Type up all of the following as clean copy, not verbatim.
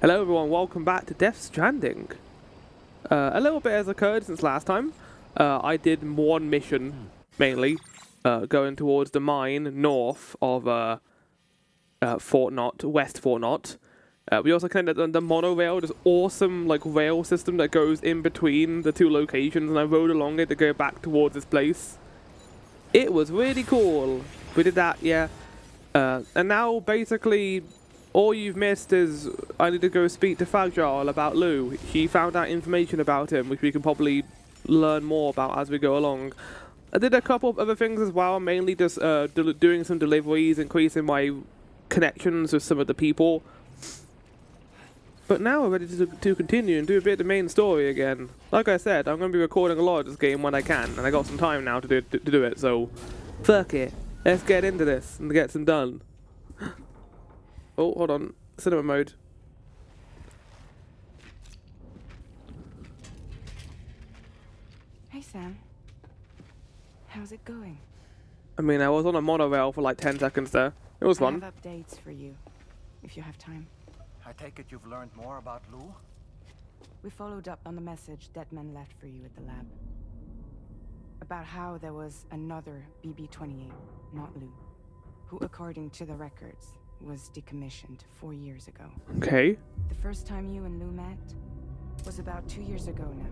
Hello everyone, welcome back to Death Stranding. A little bit has occurred since last time. I did one mission, mainly, going towards the mine north of Fort Knott, West Fort Knott. We also connected on the monorail, this awesome rail system that goes in between the two locations, and I rode along it to go back towards this place. It was really cool. We did that, yeah. And now, basically, all you've missed is I need to go speak to Fragile about Lou. She found out information about him, which we can probably learn more about as we go along. I did a couple of other things as well, mainly just doing some deliveries, increasing my connections with some of the people. But now we're ready to continue and do a bit of the main story again. Like I said, I'm going to be recording a lot of this game when I can, and I got some time now to do it, so fuck it. Let's get into this and get some done. Oh, hold on. Cinema mode. Hey, Sam. How's it going? I mean, I was on a monorail for like 10 seconds there. It was fun. I have updates for you, if you have time. I take it you've learned more about Lou? We followed up on the message Deadman left for you at the lab. About how there was another BB-28, not Lou, who, according to the records, was decommissioned 4 years ago. Okay. The first time you and Lou met was about 2 years ago now,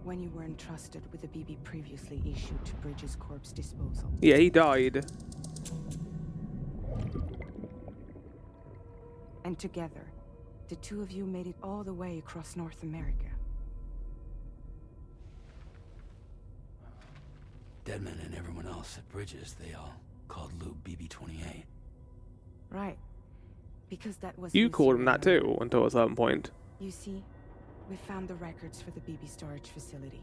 when you were entrusted with the BB previously issued to Bridges Corp's disposal. Yeah, he died. And together, the two of you made it all the way across North America. Deadman and everyone else at Bridges, they all called Lou BB-28. Right. Because that was... You called him that too, until a certain point. You see, we found the records for the BB storage facility.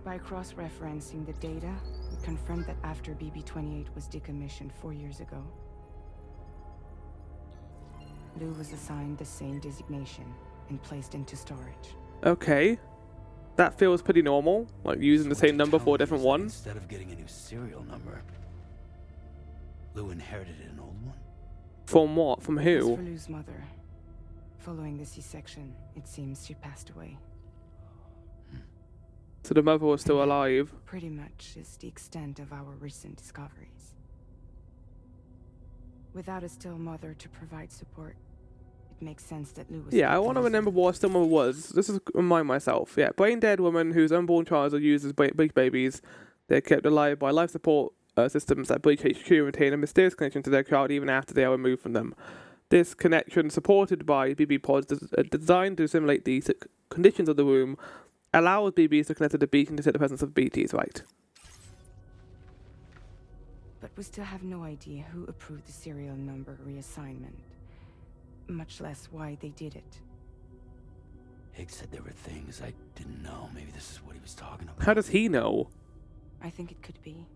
By cross-referencing the data, we confirmed that after BB-28 was decommissioned 4 years ago, Lou was assigned the same designation and placed into storage. Okay. That feels pretty normal, like using the same number for a different one. Instead of getting a new serial number, Lou inherited an old one? From what? From It was who? for Lou's mother. Following the C-section, it seems she passed away. So the mother was still alive. Pretty much is the extent of our recent discoveries. Without a still mother to provide support, it makes sense that Lou was... Yeah, I want to remember what a still mother was. This is remind myself. Yeah, brain dead woman whose unborn child are used as big babies. They're kept alive by life support systems that Bridge HQ retain a mysterious connection to their child even after they are removed from them. This connection, supported by BB pods designed to simulate the conditions of the room, allows BBs to connect to the beacon to detect the presence of BTs, right? But we still have no idea who approved the serial number reassignment. Much less why they did it. Higgs said there were things I didn't know. Maybe this is what he was talking about. How does he know? I think it could be.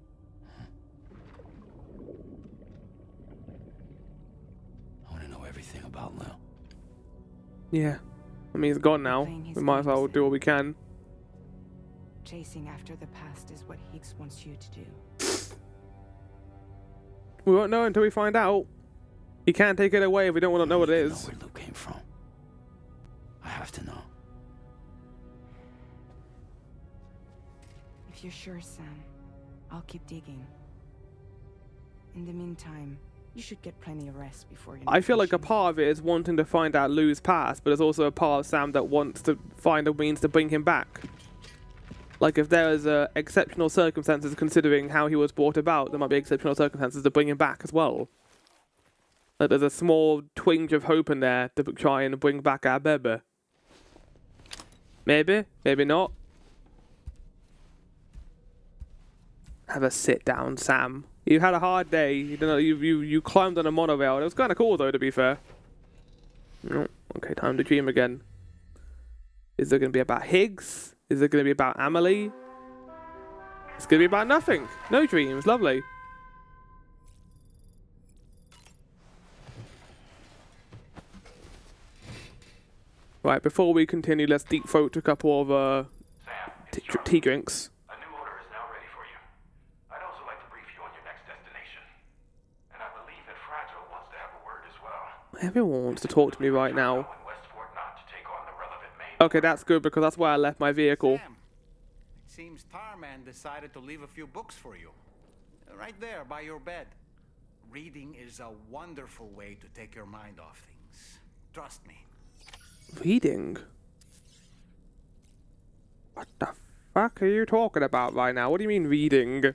I want to know everything about Lou. Yeah. I mean, he's gone now. We might as well do what we can. Chasing after the past is what Higgs wants you to do. We won't know until we find out. He can't take it away if we don't want to know what it Know is. where Lou came from. I have to know. If you're sure, Sam, I'll keep digging. In the meantime, you should get plenty of rest before you... I feel like a part of it is wanting to find out Lou's past, but there's also a part of Sam that wants to find a means to bring him back. Like, if there is exceptional circumstances considering how he was brought about, there might be exceptional circumstances to bring him back as well. Like, there's a small twinge of hope in there to try and bring back our baby. Maybe, maybe not. Have a sit down, Sam. You had a hard day. You climbed on a monorail. It was kind of cool, though, to be fair. No. Okay, time to dream again. Is it going to be about Higgs? Is it going to be about Amelie? It's going to be about nothing. No dreams. Lovely. Right, before we continue, let's deep throat a couple of tea drinks. A new order is now ready for you. I'd also like to brief you on your next destination. And I believe that Fragile wants to have a word Everyone wants to talk to me right now. In Westport not to take on the relevant main. Okay, that's good because that's where I left my vehicle. Sam, it seems Tarman decided to leave a few books for you. Right there by your bed. Reading is a wonderful way to take your mind off things. Trust me. Reading? What the fuck are you talking about right now? What do you mean reading?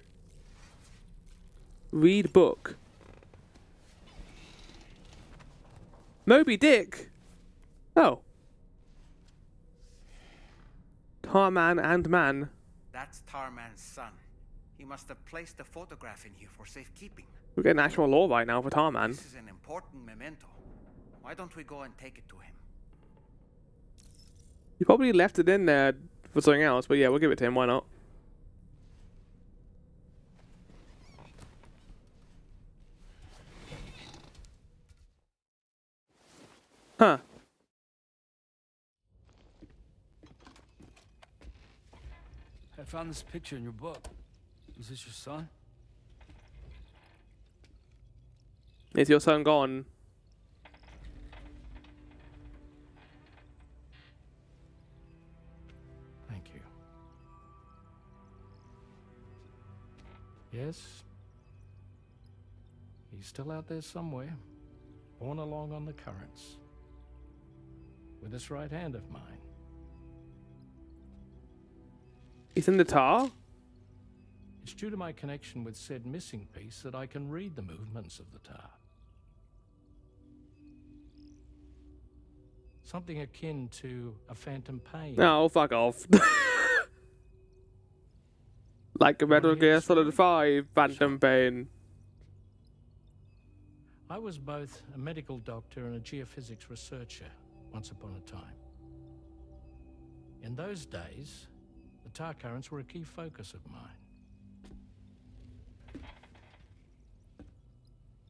Read book. Moby Dick? Oh. Tarman and man. That's Tarman's son. He must have placed a photograph in here for safekeeping. We're getting actual law right now for Tarman. This is an important memento. Why don't we go and take it to him? You probably left it in there for something else, but yeah, we'll give it to him. Why not? Huh. I found this picture in your book. Is this your son? Is your son gone? Thank you. Yes. He's still out there somewhere, borne along on the currents, with this right hand of mine. He's in the tar? It's due to my connection with said missing piece that I can read the movements of the tar. Something akin to a phantom pain. Oh, fuck off. Like a Metal Gear Solid 5 Phantom Pain. I was both a medical doctor and a geophysics researcher once upon a time. In those days, the tar currents were a key focus of mine.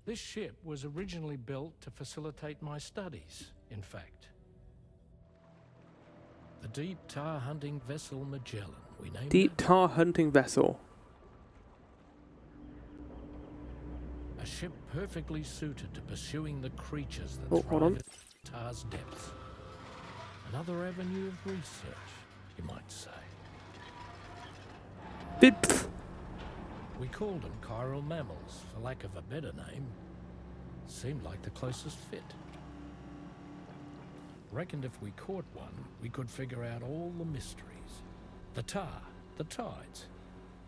This ship was originally built to facilitate my studies, in fact. The deep tar hunting vessel Magellan, we named Deep it. tar hunting vessel. A ship perfectly suited to pursuing the creatures that Oh, hold on. thrive at tar's depths. Another avenue of research, you might say. Bip. We called them chiral mammals, for lack of a better name. Seemed like the closest fit. Reckoned if we caught one, we could figure out all the mysteries. The tar, the tides,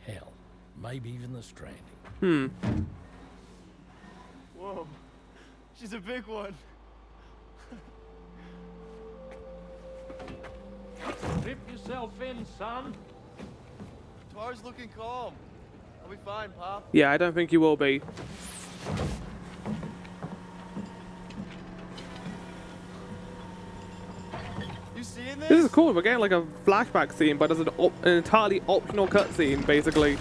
hell, maybe even the stranding. Whoa, she's a big one. Strip yourself in, son. Tar's looking calm. I'll be fine, Pop. Yeah, I don't think you will be. You seeing this? This is cool. We're getting like a flashback scene, but as an entirely optional cutscene, basically.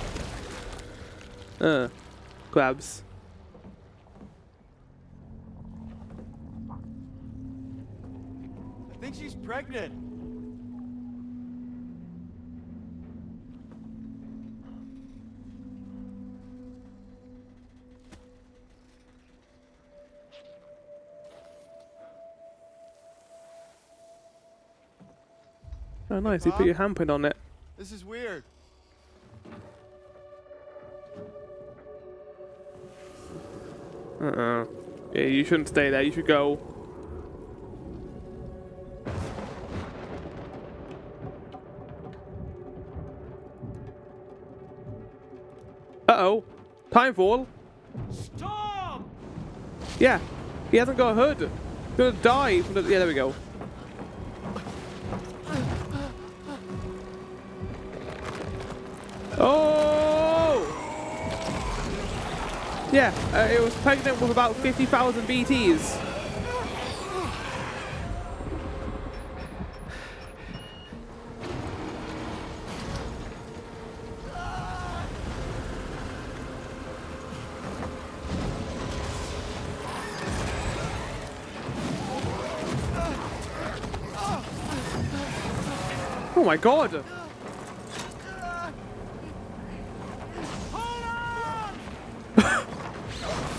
Grabs. I think she's pregnant. Oh, nice. You put your handprint on it. This is weird. Yeah, you shouldn't stay there. You should go. Uh-oh. Timefall. Stop! Yeah. He hasn't got a hood. He's gonna die from the... Yeah, there we go. Oh! Yeah, it was pregnant with about 50,000 BTs. Oh my god!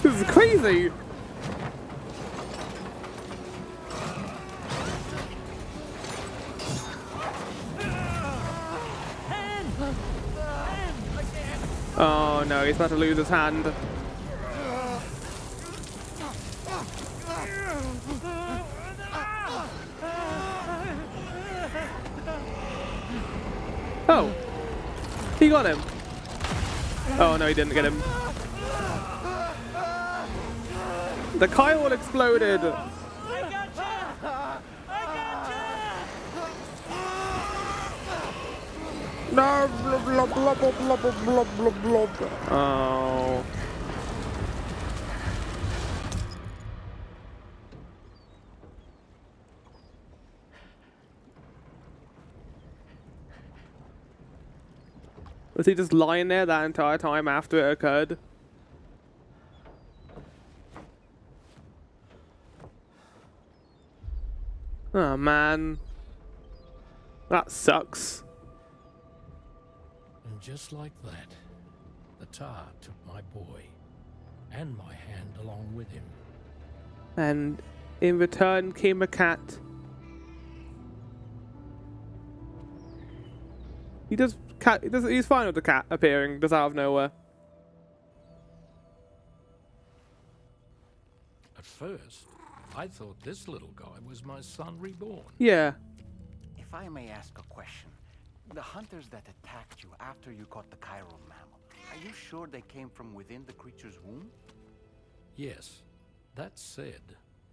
This is crazy! no, he's about to lose his hand. Oh! He got him! Oh no, he didn't get him. The Kyle exploded! No! Blah, blah, blah, blah, blah, blah, blah, blah, blah. Oh. Was he just lying there that entire time after it occurred? Oh man. That sucks. And just like that, the Tar took my boy and my hand along with him. And in return came a cat. He's fine with the cat appearing just out of nowhere. At first, I thought this little guy was my son reborn. Yeah. If I may ask a question, the hunters that attacked you after you caught the chiral mammal, are you sure they came from within the creature's womb? Yes. That said,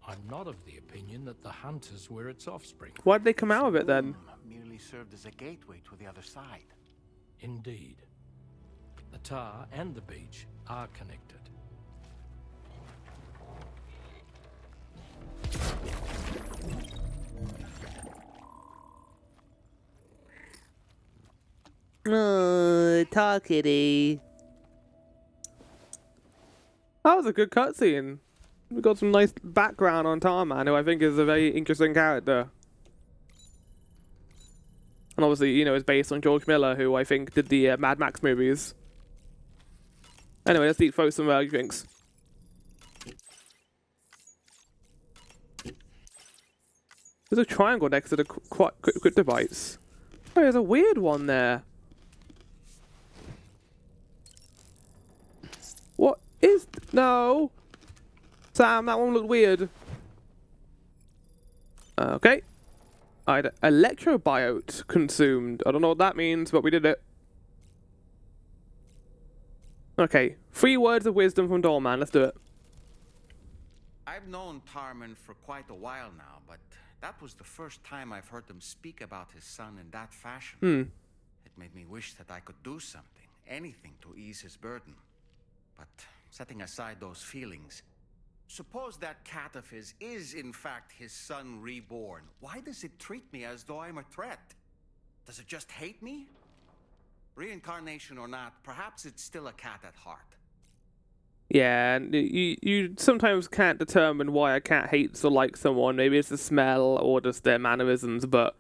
I'm not of the opinion that the hunters were its offspring. Why'd they come out of it then? Womb merely served as a gateway to the other side. Indeed. The Tar and the beach are connected. Tar kitty. That was a good cutscene. We got some nice background on Tarman, who I think is a very interesting character. And obviously, you know, it's based on George Miller, who I think did the Mad Max movies. Anyway, let's eat throw some drinks. There's a triangle next to the cryptobites. Oh, there's a weird one there. What is... No! Sam, that one looked weird. Okay. I had electrobiote consumed. I don't know what that means, but we did it. Okay. 3 words of wisdom from Doorman. Let's do it. I've known Tarman for quite a while now, but that was the first time I've heard him speak about his son in that fashion. It made me wish that I could do something, anything to ease his burden. But setting aside those feelings, suppose that cat of his is in fact his son reborn. Why does it treat me as though I'm a threat? Does it just hate me? Reincarnation or not, perhaps it's still a cat at heart. Yeah, and you sometimes can't determine why a cat hates or likes someone. Maybe it's the smell or just their mannerisms, but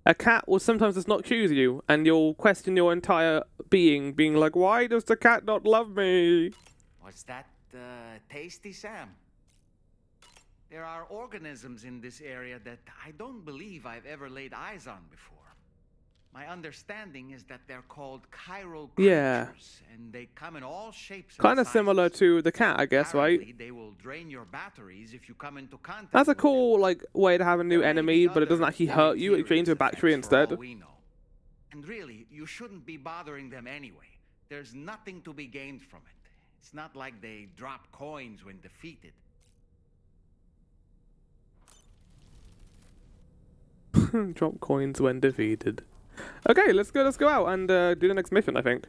a cat will sometimes just not choose you, and you'll question your entire being, being like, why does the cat not love me? Was that tasty, Sam? There are organisms in this area that I don't believe I've ever laid eyes on before. My understanding is that they're called chiral creatures, and they come in all shapes and Kind of sizes. similar to the cat, I guess, Apparently, right? they will drain your batteries if you come into contact That's a with cool, like, way to have a new them. There may enemy, be but it doesn't other actually hurt you. It drains your deleterious battery effects for instead. all we know. And really, you shouldn't be bothering them anyway. There's nothing to be gained from it. It's not like they drop coins when defeated. Drop coins when defeated. Okay, let's go out and do the next mission, I think.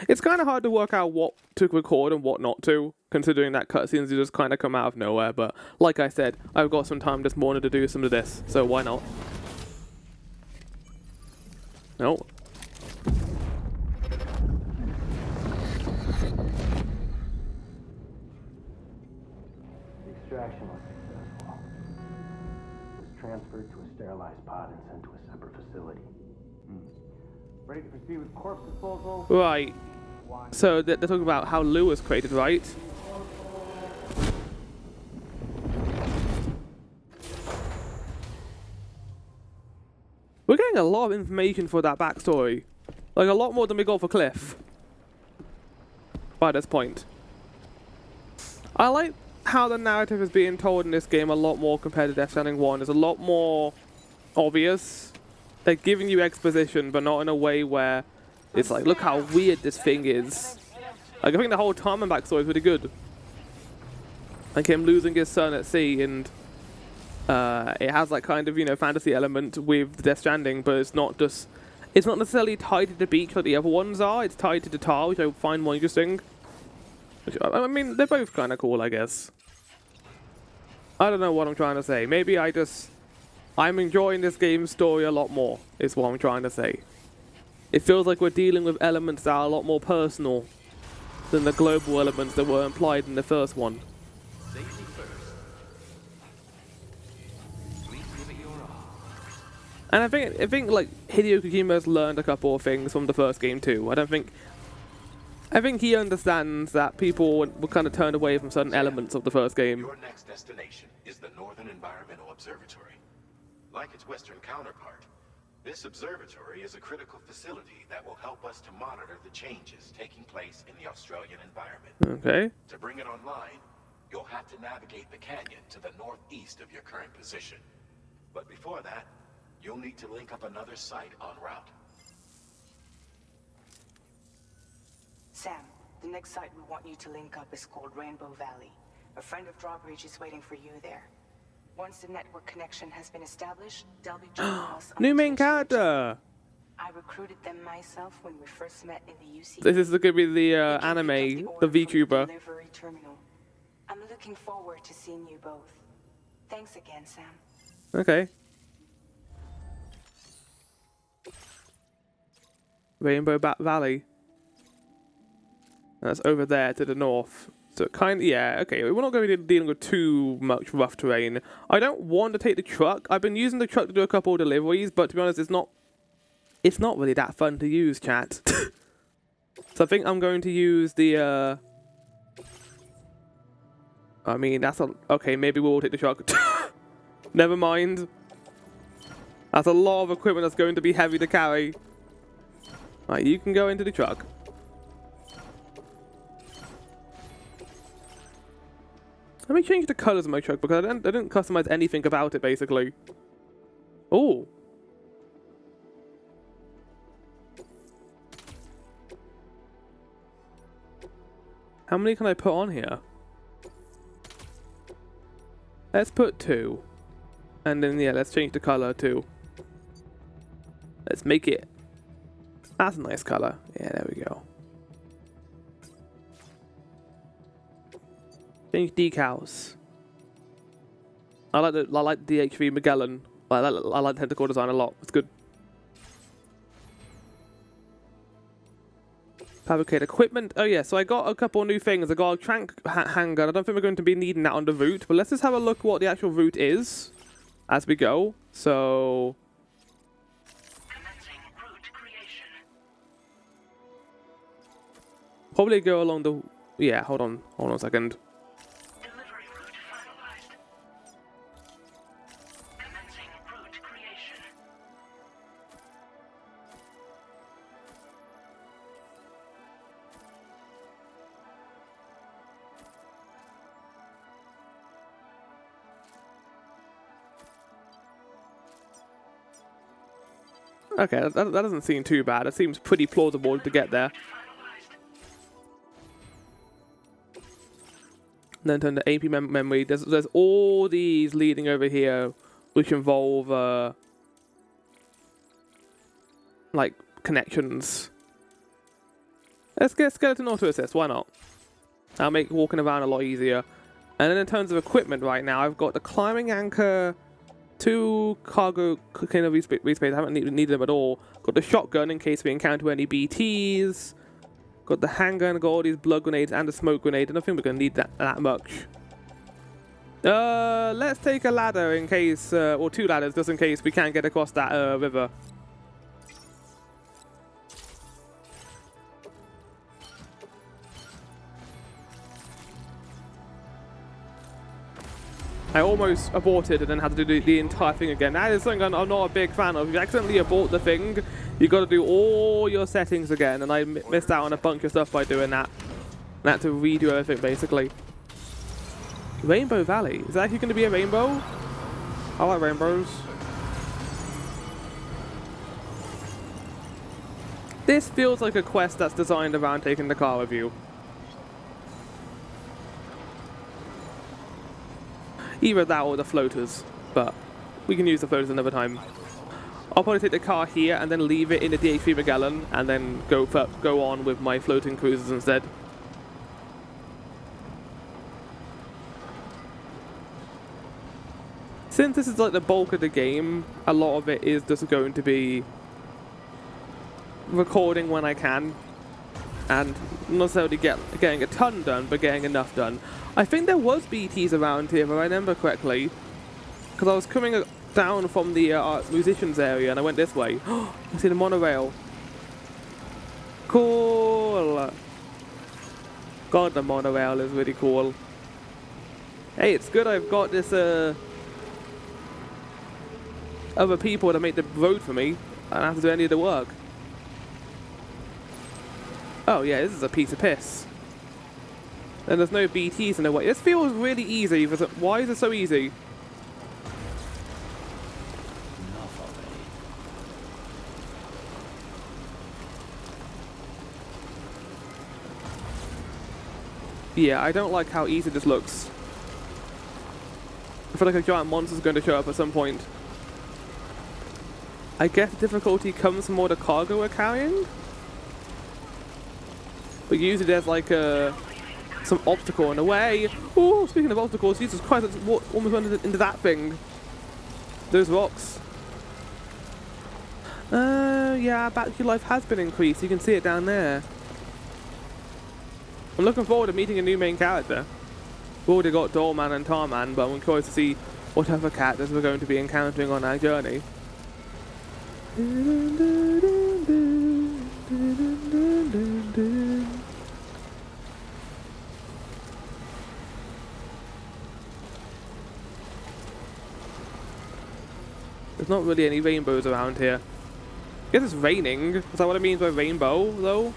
It's kind of hard to work out what to record and what not to, considering that cutscenes just kind of come out of nowhere, but like I said, I've got some time this morning to do some of this, so why not? No. The extraction was successful. It was transferred to a sterilized pod and sent to a separate facility. Ready to proceed with corpse disposal? Right. So they're talking about how Lou was created, right? We're getting a lot of information for that backstory. Like, a lot more than we got for Cliff. by this point. I like how the narrative is being told in this game a lot more compared to Death Stranding 1. It's a lot more obvious. They're giving you exposition, but not in a way where it's like, look how weird this thing is. Like, I think the whole Tarman backstory is really good. Like him losing his son at sea, and it has like kind of, you know, fantasy element with Death Stranding, but it's not necessarily tied to the beach like the other ones are. It's tied to the tar, which I find more interesting. Which, I mean, they're both kind of cool, I guess. I don't know what I'm trying to say. Maybe I'm enjoying this game's story a lot more, is what I'm trying to say. It feels like we're dealing with elements that are a lot more personal than the global elements that were implied in the first one. Safety first. Please give it your all. And I think like Hideo Kojima's learned a couple of things from the first game too. I think he understands that people were kind of turned away from certain elements of the first game. Your next destination is the Northern Environmental Observatory. Like its Western counterpart, this observatory is a critical facility that will help us to monitor the changes taking place in the Australian environment. Okay. To bring it online, you'll have to navigate the canyon to the northeast of your current position. But before that, you'll need to link up another site en route. Sam, the next site we want you to link up is called Rainbow Valley. A friend of Drawbridge is waiting for you there. Once the network connection has been established, they'll be joining us on New the main Team Search. character! I recruited them myself when we first met in the UC. This is going to be the They can pick anime, up the order from VTuber. delivery terminal. I'm looking forward to seeing you both. Thanks again, Sam. Okay. Rainbow Valley. That's over there to the north. So yeah, okay, we're not going to be dealing with too much rough terrain. I don't want to take the truck. I've been using the truck to do a couple of deliveries, but to be honest, it's not really that fun to use, chat. So I think I'm going to use the, I mean, okay, maybe we'll take the truck. Never mind. That's a lot of equipment that's going to be heavy to carry. Right, you can go into the truck. Let me change the colors of my truck because I didn't customize anything about it, basically. Oh. How many can I put on here? Let's put 2. And then, yeah, let's change the color too. Let's make it. That's a nice color. Yeah, there we go. Change decals. I like the DHV Magellan. I like the tentacle design a lot. It's good. Fabricate equipment. Oh yeah, so I got a couple of new things. I got a trank handgun. I don't think we're going to be needing that on the route, but let's just have a look what the actual route is as we go. So probably go along the. Yeah, hold on a second. Okay, that doesn't seem too bad. It seems pretty plausible to get there. And then turn to AP memory. There's all these leading over here, which involve like connections. Let's get skeleton auto assist. Why not? That'll make walking around a lot easier. And then in terms of equipment, right now I've got the climbing anchor. 2 cargo container respace. I haven't needed them at all. Got the shotgun in case we encounter any BTs. Got the handgun, got all these blood grenades and the smoke grenade. I don't think we're going to need that much. Let's take a ladder in case, or 2 ladders just in case we can't get across that river. I almost aborted and then had to do the entire thing again. That is something I'm not a big fan of. If you accidentally abort the thing, you got to do all your settings again, and I missed out on a bunch of stuff by doing that. And I had to redo everything, basically. Rainbow Valley. Is that actually going to be a rainbow? I like rainbows. This feels like a quest that's designed around taking the car with you. Either that or the floaters, but we can use the floaters another time. I'll probably take the car here and then leave it in the DH3 Magellan and then go on with my floating cruisers instead. Since this is like the bulk of the game, a lot of it is just going to be recording when I can, and not necessarily getting a ton done, but getting enough done. I think there was BTs around here, if I remember correctly, because I was coming down from the musicians area, and I went this way. I see the monorail. Cool. God, the monorail is really cool. Hey, it's good I've got this other people to make the road for me. I don't have to do any of the work. Oh yeah, this is a piece of piss. And there's no BTs in the way. This feels really easy. Why is it so easy? Yeah, I don't like how easy this looks. I feel like a giant monster's going to show up at some point. I guess the difficulty comes from all the cargo we're carrying? But usually there's like some obstacle in the way. Oh, speaking of obstacles, Jesus Christ, I almost went into that thing. Those rocks. Yeah, battery life has been increased. You can see it down there. I'm looking forward to meeting a new main character. We've already got Doorman and Tarman, but I'm curious to see what other characters we're going to be encountering on our journey. There's not really any rainbows around here. I guess it's raining. Is that what it means by rainbow, though?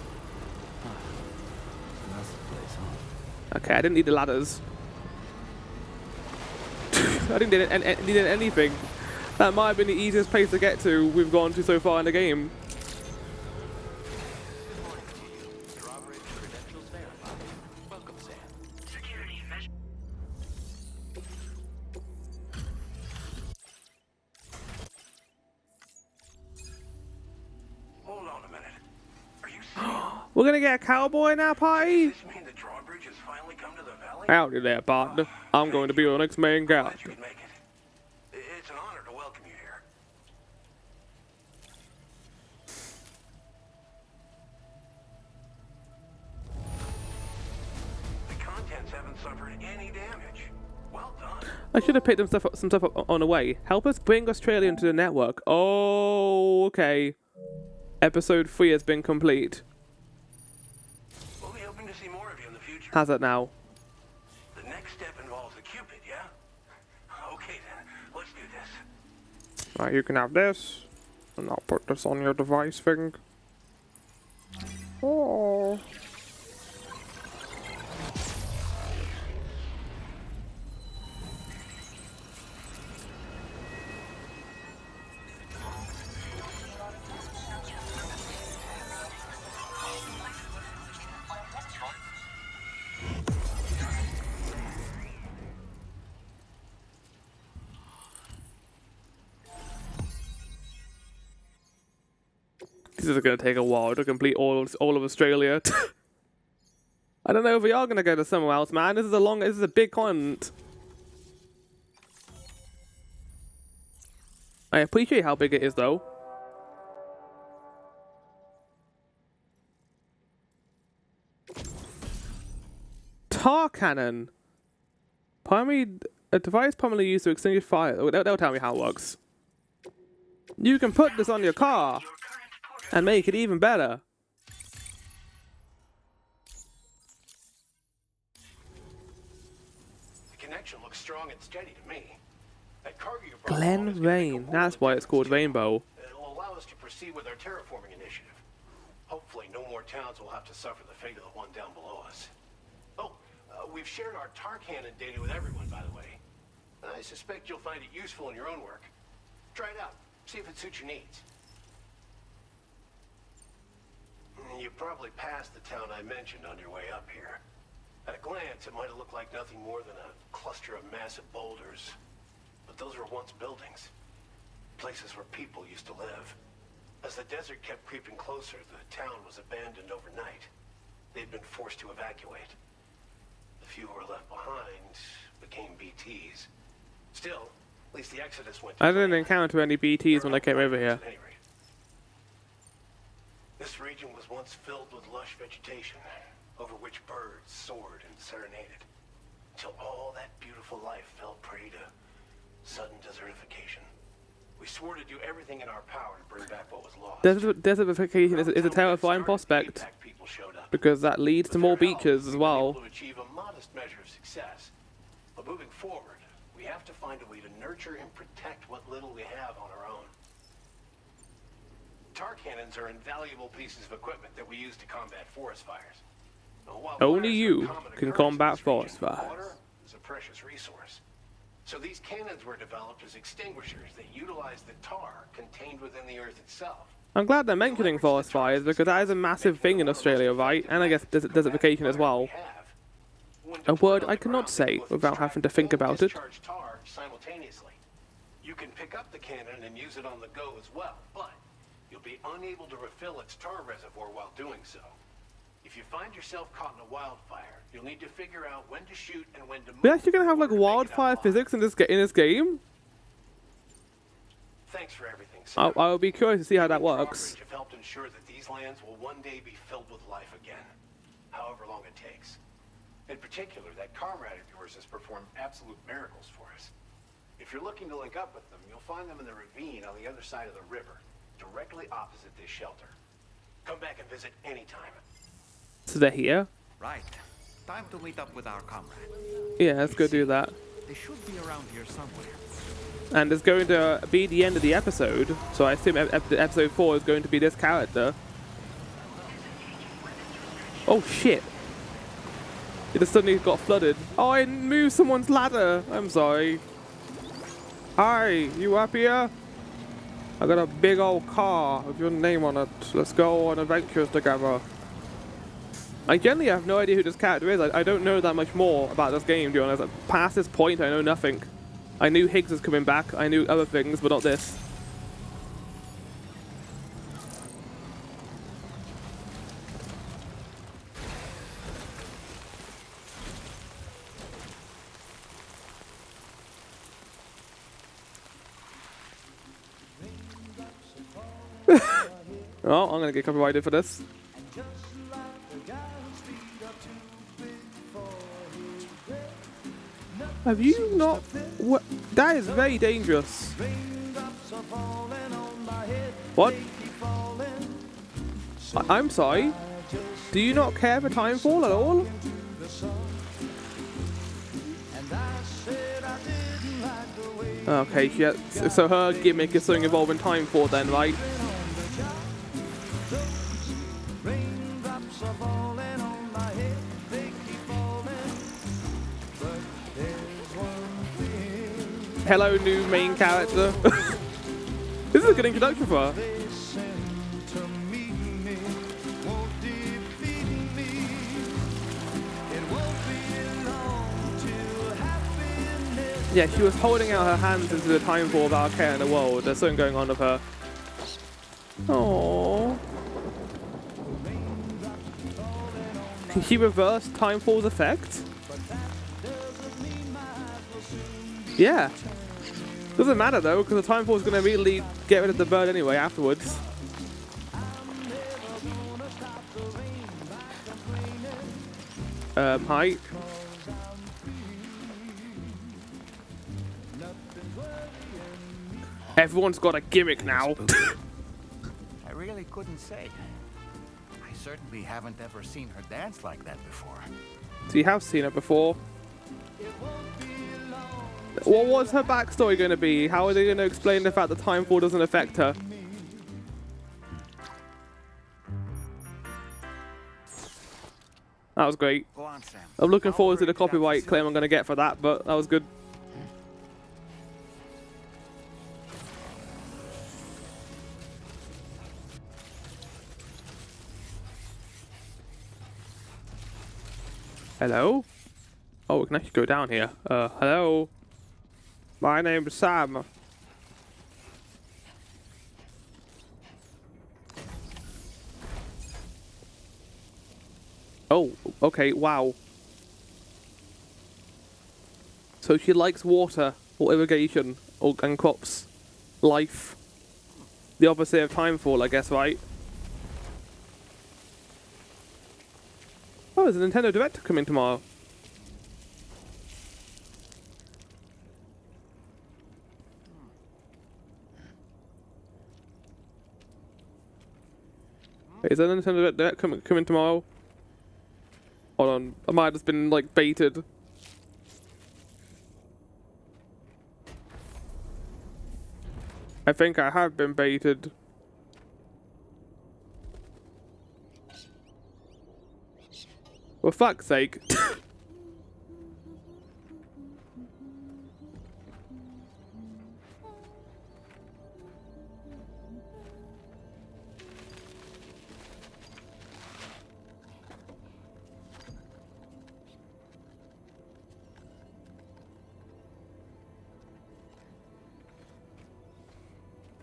Okay, I didn't need the ladders. I didn't need anything. That might have been the easiest place to get to we've gone to so far in the game. Hold on a minute. Are you serious? We're gonna get a cowboy in our party? Does this mean the drawbridge has finally come to the valley? Howdy there, partner. I'm going to be your next main Glad you character. could make it. It's an honor to welcome you here. The contents haven't suffered any damage. Well done. I should have picked some stuff up on the way. Help us bring Australia into the network. Oh, okay. Episode 3 has been complete. We'll be hoping to see more of you in the future. How's that now? The next step involves a Cupid, yeah? Okay then, let's do this. Right, you can have this. And I'll put this on your device thing. Oh. This is going to take a while to complete all of Australia. I don't know if we are going to go to somewhere else, man. This is a big continent. I appreciate how big it is, though. Tar cannon. A device primarily used to extinguish fire. They'll tell me how it works. You can put this on your car and make it even better. The connection looks strong and steady to me. That cargo you brought Glen along is gonna make a Rain. world That's of why it's called difference, too. Rainbow. It'll allow us to proceed with our terraforming initiative. Hopefully no more towns will have to suffer the fate of the one down below us. We've shared our tar cannon data with everyone, by the way. I suspect you'll find it useful in your own work. Try it out. See if it suits your needs. You probably passed the town I mentioned on your way up here. At a glance, it might have looked like nothing more than a cluster of massive boulders. But those were once buildings. Places where people used to live. As the desert kept creeping closer, the town was abandoned overnight. They'd been forced to evacuate. The few who were left behind became BTs. Still, at least the Exodus went to I didn't plan. encounter any BTs when I came over here. At any rate. This region was once filled with lush vegetation, over which birds soared and serenaded, until all that beautiful life fell prey to sudden desertification. We swore to do everything in our power to bring back what was lost. Desertification is a terrifying prospect, because that leads to more beaches as well. To achieve a modest measure of success. But moving forward, we have to find a way to nurture and protect what little we have on our own. Tar cannons are invaluable pieces of equipment that we use to combat forest fires. Now, while Only fires are a you common can occurrence combat in this forest region, fires. Water is a precious resource. So these cannons were developed as extinguishers that utilize the tar contained within the earth itself. I'm glad they're mentioning forest fires, because that is a massive thing in Australia, right? And I guess desertification as well. A word I cannot say without having to think about it. Tar simultaneously. You can pick up the cannon and use it on the go as well, but you'll be unable to refill its tar reservoir while doing so. If you find yourself caught in a wildfire, you'll need to figure out when to shoot and when to move. We're actually gonna have like in order to make it wildfire out alive. physics in this game. Thanks for everything, sir. I'll be curious to see how that You and works. Trowbridge have helped ensure that these lands will one day be filled with life again, however long it takes. In particular, that comrade of yours has performed absolute miracles for us. If you're looking to link up with them, you'll find them in the ravine on the other side of the river, directly opposite this shelter. Come back and visit anytime. So they're here. Right. Time to meet up with our comrade. Yeah, let's go do that. They should be around here somewhere. And it's going to be the end of the episode, so I assume episode 4 is going to be this character. Oh shit! It just suddenly got flooded. Oh, I moved someone's ladder! I'm sorry. Hi, you up here? I got a big old car with your name on it. Let's go on adventures together. I generally have no idea who this character is. I don't know that much more about this game, to be honest. Past this point, I know nothing. I knew Higgs was coming back. I knew other things, but not this. Oh, I'm gonna get copyrighted for this. Have you not? What? That is very dangerous. What? I'm sorry. Do you not care for Timefall at all? Okay, yeah, so her gimmick is something involving Timefall then, right? Hello, new main character. This is a good introduction for her. Yeah, she was holding out her hands into the Timefall without a care in the world. There's something going on with her. Aww. Can she reverse Timefall's effect? Yeah. Doesn't matter though, because the Timefall is going to immediately get rid of the bird anyway afterwards. Hi. Everyone's got a gimmick now. I really couldn't say. I certainly haven't ever seen her dance like that before. So you have seen her before. What was her backstory going to be? How are they going to explain the fact that Timefall doesn't affect her? That was great. Go on, Sam. I'm looking Follow forward to her the into that copyright claim I'm facility. going to get for that, but that was good. Hello? Oh, we can actually go down here. Hello? My name's Sam. Oh, okay, wow. So she likes water, or irrigation, and crops. Life. The opposite of timefall, I guess, right? Oh, there's a Nintendo Direct coming tomorrow. Wait, is there a Nintendo Direct coming tomorrow? Hold on, I might have just been, like, baited. I think I have been baited. For fuck's sake.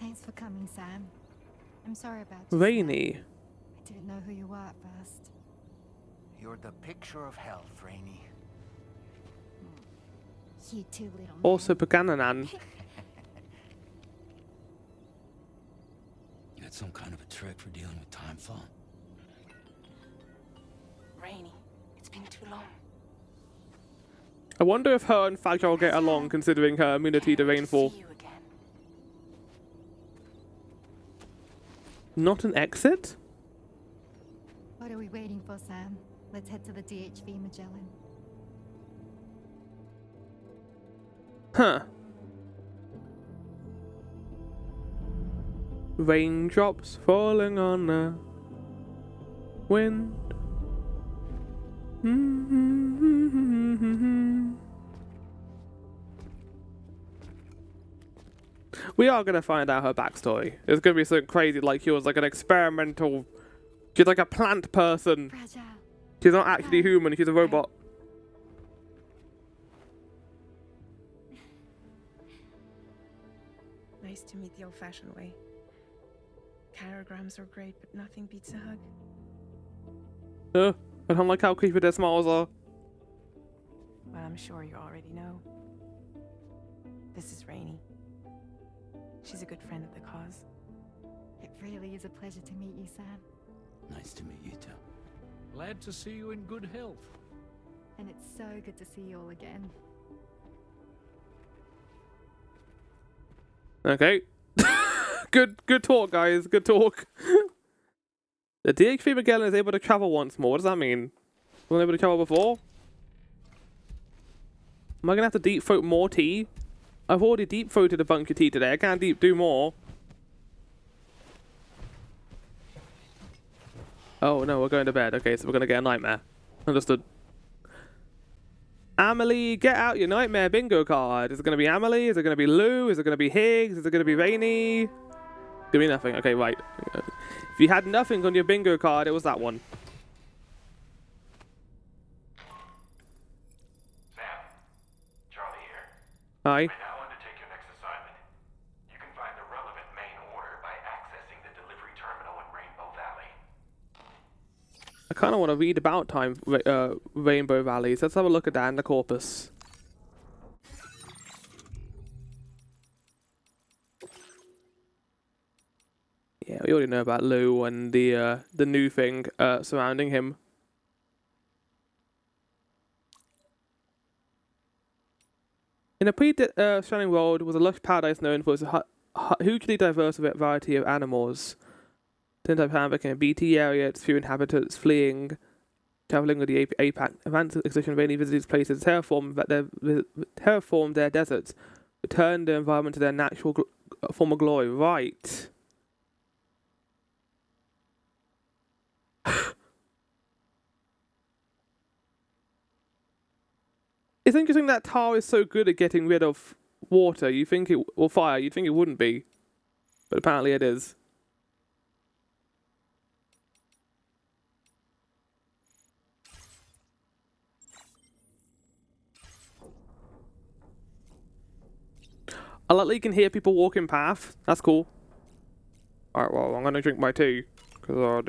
Thanks for coming, Sam. I'm sorry about Rainy. I didn't know who you were at first. You're the picture of health, Rainy. You too, little man. Also Pagananan. You had some kind of a trick for dealing with timefall? Rainy, it's been too long. I wonder if her and Fagor get along, considering her immunity to rainfall. See you again. Not an exit? What are we waiting for, Sam? Let's head to the DHV Magellan. Huh. Raindrops falling on the wind. We are gonna find out her backstory. It's gonna be something crazy, like she was like an experimental. She's like a plant person. Fragile. She's not actually human. She's a robot. Nice to meet the old-fashioned way. Carograms are great, but nothing beats a hug. I don't like how creepy their smiles are. Well, I'm sure you already know. This is Rainy. She's a good friend of the cause. It really is a pleasure to meet you, Sam. Nice to meet you too. Glad to see you in good health. And it's so good to see you all again. Okay. Good talk, guys. Good talk. The DHV Magellan is able to travel once more. What does that mean? Wasn't able to travel before? Am I gonna have to deep throat more tea? I've already deep throated a bunch of tea today. I can't do more. Oh no, we're going to bed. Okay, so we're gonna get a nightmare. Understood. Amelie, get out your nightmare bingo card. Is it gonna be Amelie? Is it gonna be Lou? Is it gonna be Higgs? Is it gonna be Rainy? Give me nothing. Okay, right. If you had nothing on your bingo card, it was that one. Sam, Charlie here. Hi. I now undertake your next assignment. You can find the relevant main order by accessing the delivery terminal in Rainbow Valley. I kind of want to read about Rainbow Valleys. Let's have a look at that in the corpus. Yeah, we already know about Lou and the new thing surrounding him. In a pre-Stranding world was a lush paradise known for its hugely diverse variety of animals. Turns out Pan became a BT area, its few inhabitants fleeing, traveling with the APAC. Advanced exhibition mainly visited places, terraformed their deserts, returned the environment to their natural form of glory. Right. It's interesting that tar is so good at getting rid of water. You think it, or fire, you'd think it wouldn't be. But apparently it is. I like that you can hear people walking past. That's cool. Alright, well, I'm gonna drink my tea. Because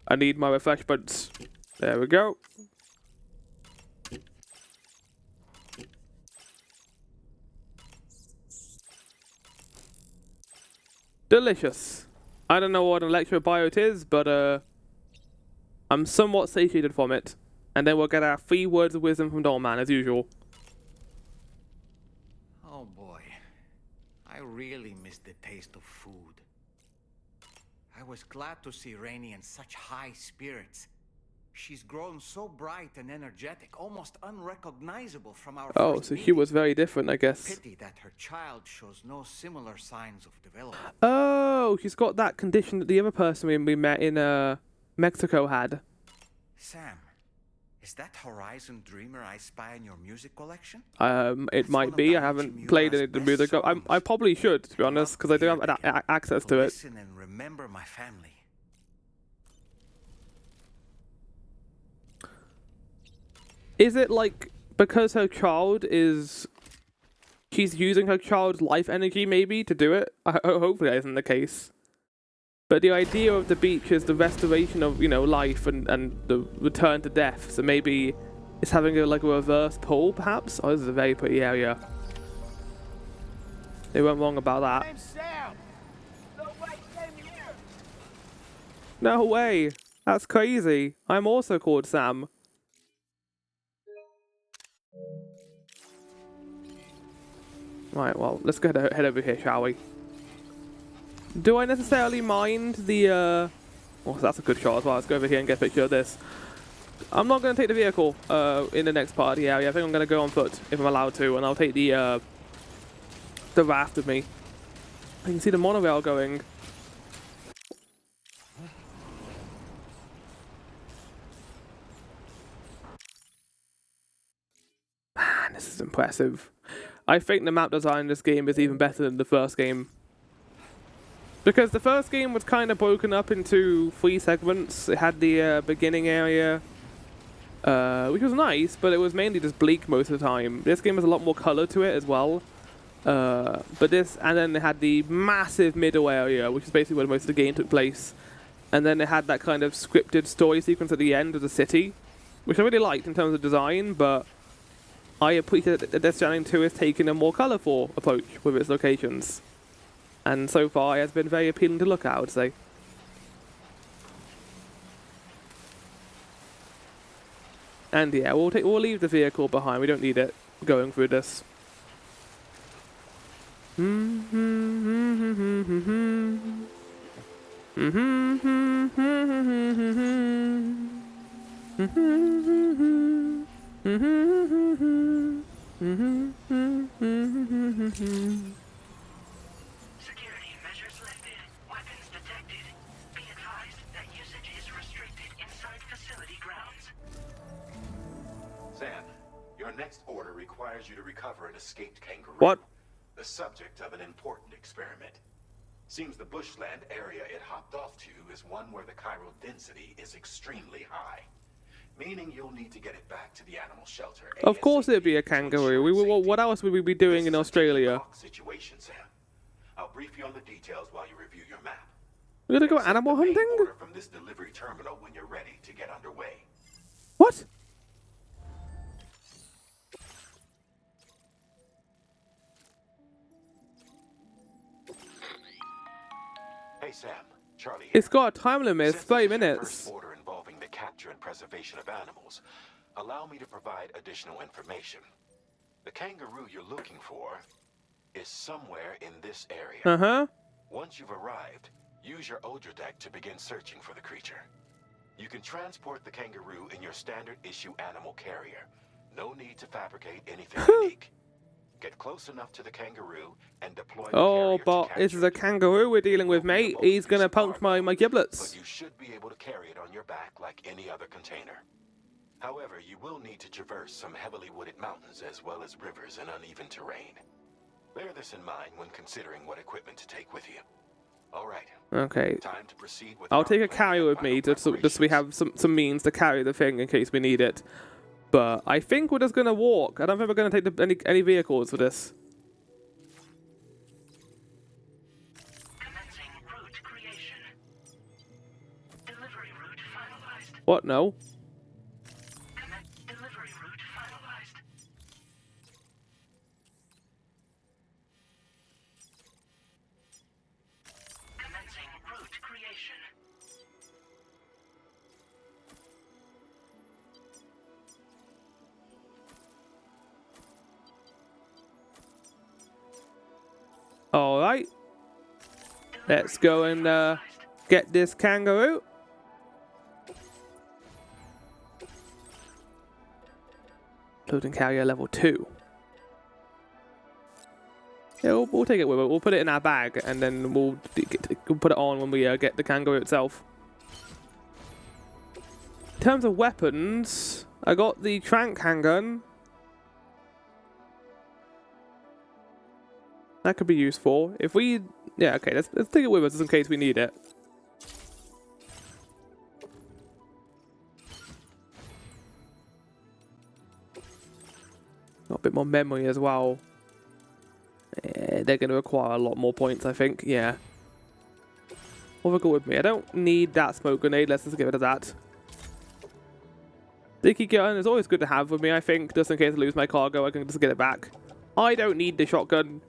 I need my refreshments. There we go. Delicious. I don't know what an electrobiote is, but I'm somewhat satiated from it. And then we'll get our 3 words of wisdom from Tarman, as usual. Oh boy, I really miss the taste of food. I was glad to see Rainey in such high spirits. She's grown so bright and energetic, almost unrecognizable from our Oh, first so she meeting. was very different, I guess. Pity that her child shows no similar signs of development. Oh, she's got that condition that the other person we met in Mexico had. Sam, is that Horizon Dreamer I spy in your music collection? It might be. I haven't played any of the music. I probably should, to be honest, because I do have access to it. Listen and remember my family. Is it like because her child is... She's using her child's life energy, maybe, to do it? Hopefully that isn't the case. But the idea of the beach is the restoration of, you know, life and the return to death. So maybe it's having a reverse pull, perhaps? Oh, this is a very pretty area. They weren't wrong about that. I'm Sam. Nobody came here. No way! That's crazy. I'm also called Sam. Right, well, let's go head over here, shall we? Do I necessarily mind the, Oh, that's a good shot as well. Let's go over here and get a picture of this. I'm not going to take the vehicle, in the next part of the area. I think I'm going to go on foot, if I'm allowed to, and I'll take the raft with me. I can see the monorail going. Man, this is impressive. I think the map design in this game is even better than the first game. Because the first game was kind of broken up into 3 segments. It had the beginning area, which was nice, but it was mainly just bleak most of the time. This game has a lot more color to it as well. And then it had the massive middle area, which is basically where most of the game took place. And then it had that kind of scripted story sequence at the end of the city, which I really liked in terms of design, but I appreciate that Death Stranding 2 is taking a more colorful approach with its locations. And so far, it has been very appealing to look at, I would say. And yeah, we'll leave the vehicle behind. We don't need it going through this. Security measures lifted. Weapons detected. Be advised that usage is restricted inside facility grounds. Sam, your next order requires you to recover an escaped kangaroo. What? The subject of an important experiment. Seems the bushland area it hopped off to is one where the chiral density is extremely high. Meaning you'll need to get it back to the animal shelter. Of course it'd be a kangaroo. What else would we be doing in Australia? Situation, Sam. I'll brief you on the details while you review your map. We're gonna go animal hunting? Order from this delivery terminal when you're ready to get underway. What? Hey Sam, Charlie here. It's got a time limit, Since 30 this is your minutes. first order involving the capture and preservation of animals, allow me to provide additional information. The kangaroo you're looking for is somewhere in this area. Uh-huh. Once you've arrived, use your Odra deck to begin searching for the creature. You can transport the kangaroo in your standard issue animal carrier. No need to fabricate anything unique. Get close enough to the kangaroo and deploy the Oh, carrier but to this is a kangaroo we're dealing with, mate. He's gonna punch my giblets. But you should be able to carry it on your back like any other container. However, you will need to traverse some heavily wooded mountains as well as rivers and uneven terrain. Bear this in mind when considering what equipment to take with you. All right. Okay. Time to proceed with I'll take a carrier with me just so we have some means to carry the thing in case we need it. But I think we're just gonna walk. I don't think we're gonna take any vehicles for this. Commencing route creation. Delivery route finalized. What? No. Delivery route finalized. Commencing route creation. All right. Let's go and get this kangaroo. Loading carrier level 2. Yeah, we'll take it with us. We'll put it in our bag and then we'll put it on when we get the kangaroo itself. In terms of weapons, I got the trank handgun. That could be useful. If we... Yeah, okay, let's take it with us just in case we need it. Got a bit more memory as well. Yeah, they're going to require a lot more points, I think. Yeah. What have I got with me? I don't need that smoke grenade. Let's just get rid of that. Sticky gun is always good to have with me, I think. Just in case I lose my cargo, I can just get it back. I don't need the shotgun.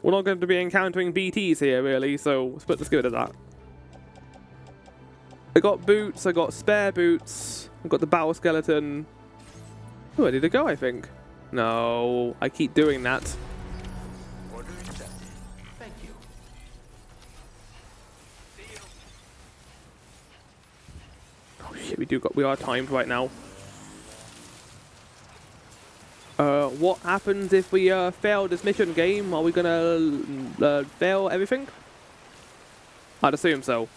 We're not going to be encountering BTs here, really, so let's get rid of that. I got boots, I got spare boots, I got the battle skeleton. Oh, ready to go, I think. No, I keep doing that. Order accepted. Thank you. Oh shit, we are timed right now. What happens if we fail this mission game? Are we gonna fail everything? I'd assume so.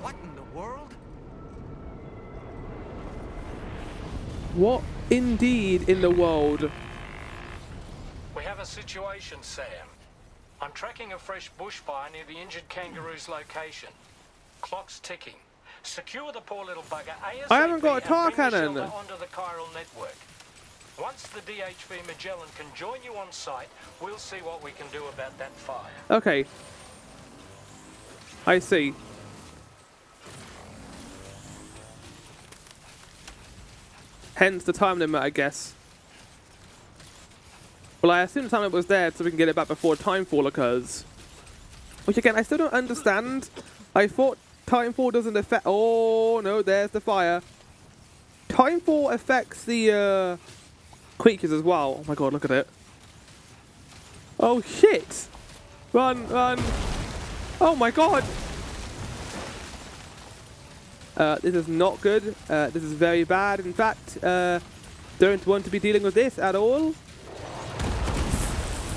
What in the world? What indeed in the world? We have a situation, Sam. I'm tracking a fresh bushfire near the injured kangaroo's location. Clock's ticking. Secure the poor little bugger ASAP. I haven't got a tar and bring the cannon. shelter onto the chiral network. Once the DHV Magellan can join you on site, we'll see what we can do about that fire. Okay. I see. Hence the time limit, I guess. Well, I assume the time limit was there so we can get it back before timefall occurs. Which again, I still don't understand. I thought timefall doesn't affect... Oh, no, there's the fire. Timefall affects the creatures as well. Oh my god, look at it. Oh shit! Run, run! Oh my god! This is not good. This is very bad. In fact, don't want to be dealing with this at all.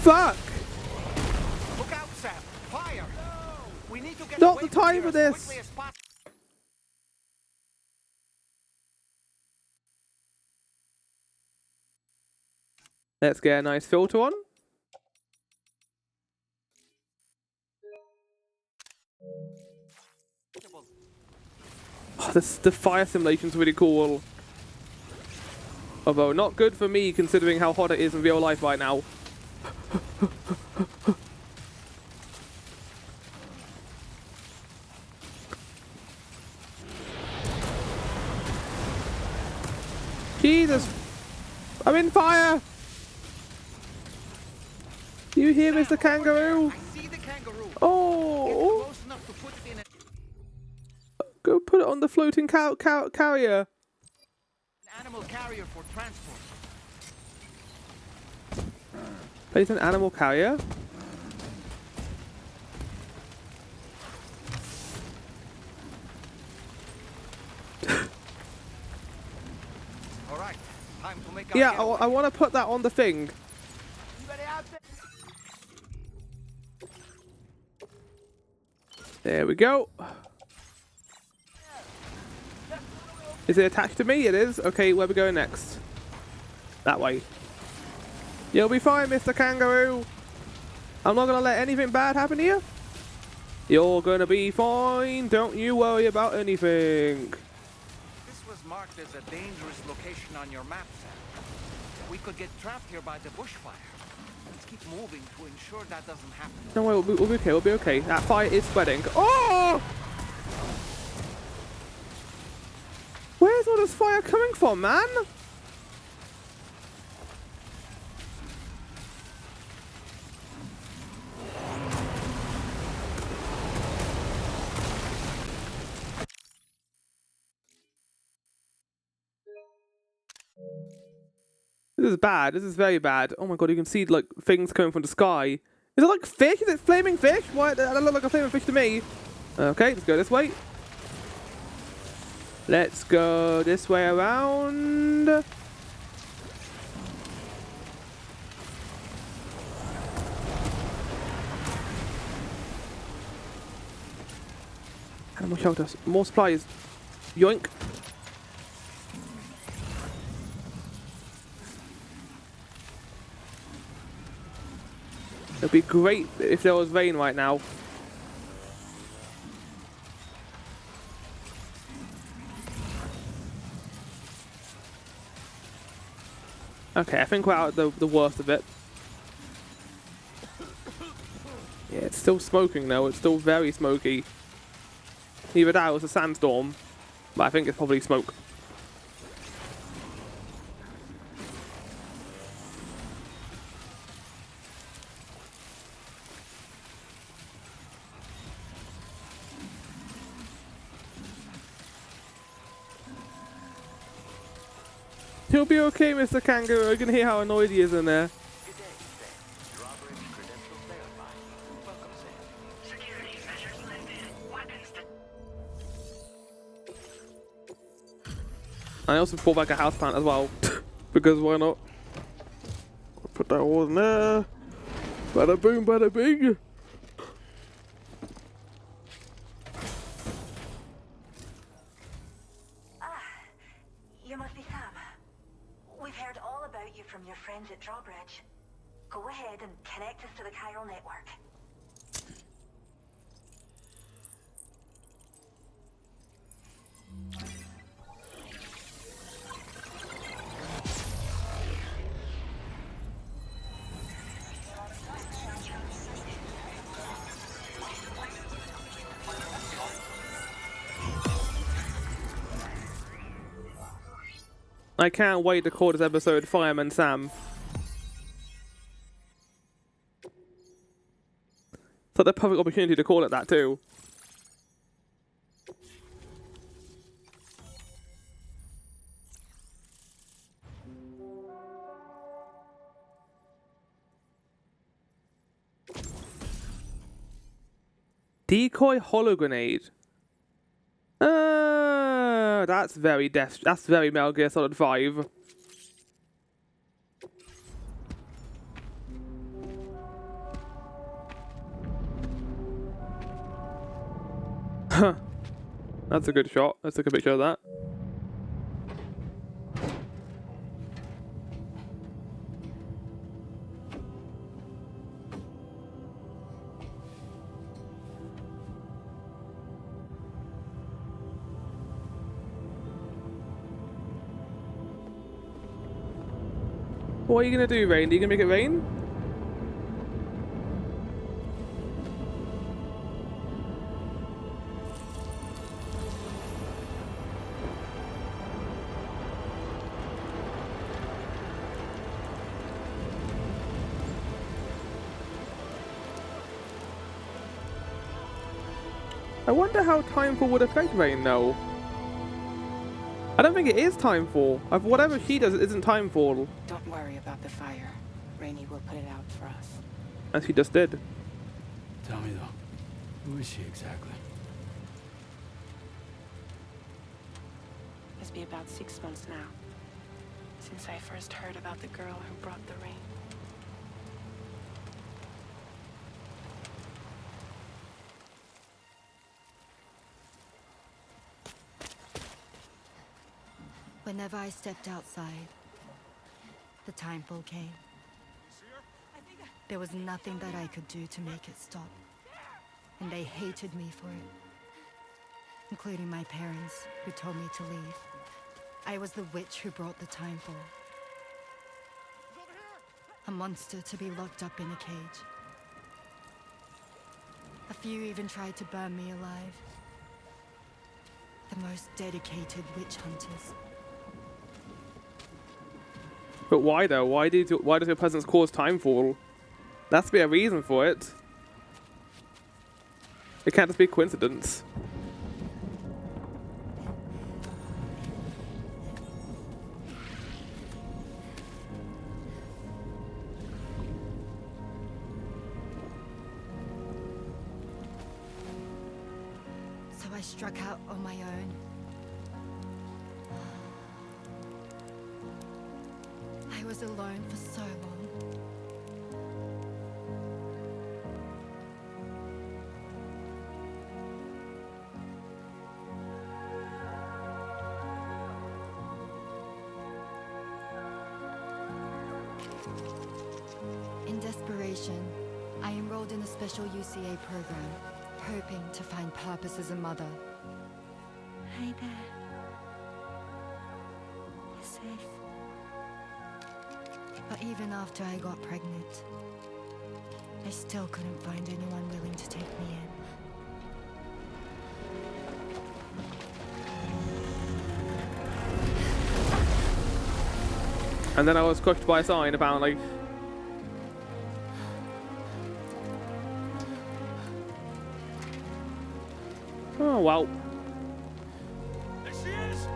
Fuck! Look out, Sam! Fire! We need to get Not away the from time here for as this. quickly as possible. Let's get a nice filter on. Oh, the fire simulation's really cool. Although not good for me considering how hot it is in real life right now. Jesus! I'm in fire! You hear, Mr. Kangaroo? I see the kangaroo. Oh! It's close enough to put it in a... Go put it on the floating carrier. An animal carrier for transport. Place an animal carrier. Yeah, I want to put that on the thing. There we go. Is it attached to me? It is. Okay, where are we going next? That way. You'll be fine, Mr. Kangaroo. I'm not going to let anything bad happen to you. You're going to be fine. Don't you worry about anything. This was marked as a dangerous location on your map, Sam. We could get trapped here by the bushfire. Let's keep moving to ensure that doesn't happen. No, we'll be okay. We'll be okay. That fire is spreading. Oh! Where's all this fire coming from, man? This is bad. This is very bad. Oh my god, you can see like things coming from the sky. Is it like fish? Is it flaming fish? Why? That look like a flaming fish to me. Okay, let's go this way. Let's go this way around. Animal shelters. More supplies. Yoink. It'd be great if there was rain right now. Okay, I think we're out of the worst of it. Yeah, it's still smoking though. It's still very smoky. Either that or it was a sandstorm, but I think it's probably smoke. He'll be okay, Mr. Kangaroo. You can hear how annoyed he is in there. I also brought back a houseplant as well, because why not? Put that all in there. Bada boom, bada bing. You must be Sam. We've heard all about you from your friends at Drawbridge. Go ahead and connect us to the chiral network. I can't wait to call this episode Fireman Sam. It's like the perfect opportunity to call it that too. Decoy holo grenade. That's very that's very Metal Gear Solid 5. Huh. That's a good shot. Let's take a picture of that. What are you gonna do, Rain? Are you gonna make it rain? I wonder how Timefall would affect Rain, though. I don't think it is Timefall. Whatever she does isn't Timefall. Don't worry about the fire. Rainey will put it out for us. As she just did. Tell me though, who is she exactly? It's been about 6 months now. Since I first heard about the girl who brought the rain. Whenever I stepped outside, the timefall came. There was nothing that I could do to make it stop. And they hated me for it. Including my parents, who told me to leave. I was the witch who brought the timefall. A monster to be locked up in a cage. A few even tried to burn me alive. The most dedicated witch hunters. But why though? Why does your presence cause timefall? There has to be a reason for it. It can't just be coincidence. So I struck out on my own. I was alone for so long. In desperation, I enrolled in a special UCA program, hoping to find purpose as a mother. Hi there. You're safe. But even after I got pregnant, I still couldn't find anyone willing to take me in. And then I was crushed by a sign, apparently. Oh, well. There she is!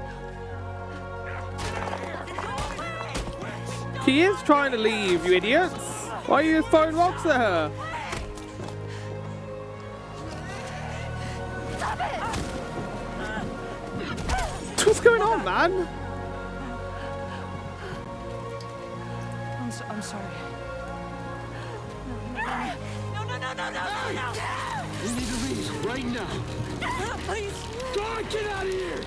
She is trying to leave, you idiots! Why are you throwing rocks at her? What's going on, man? I'm sorry. We need to leave right now. Please. God, get out of here!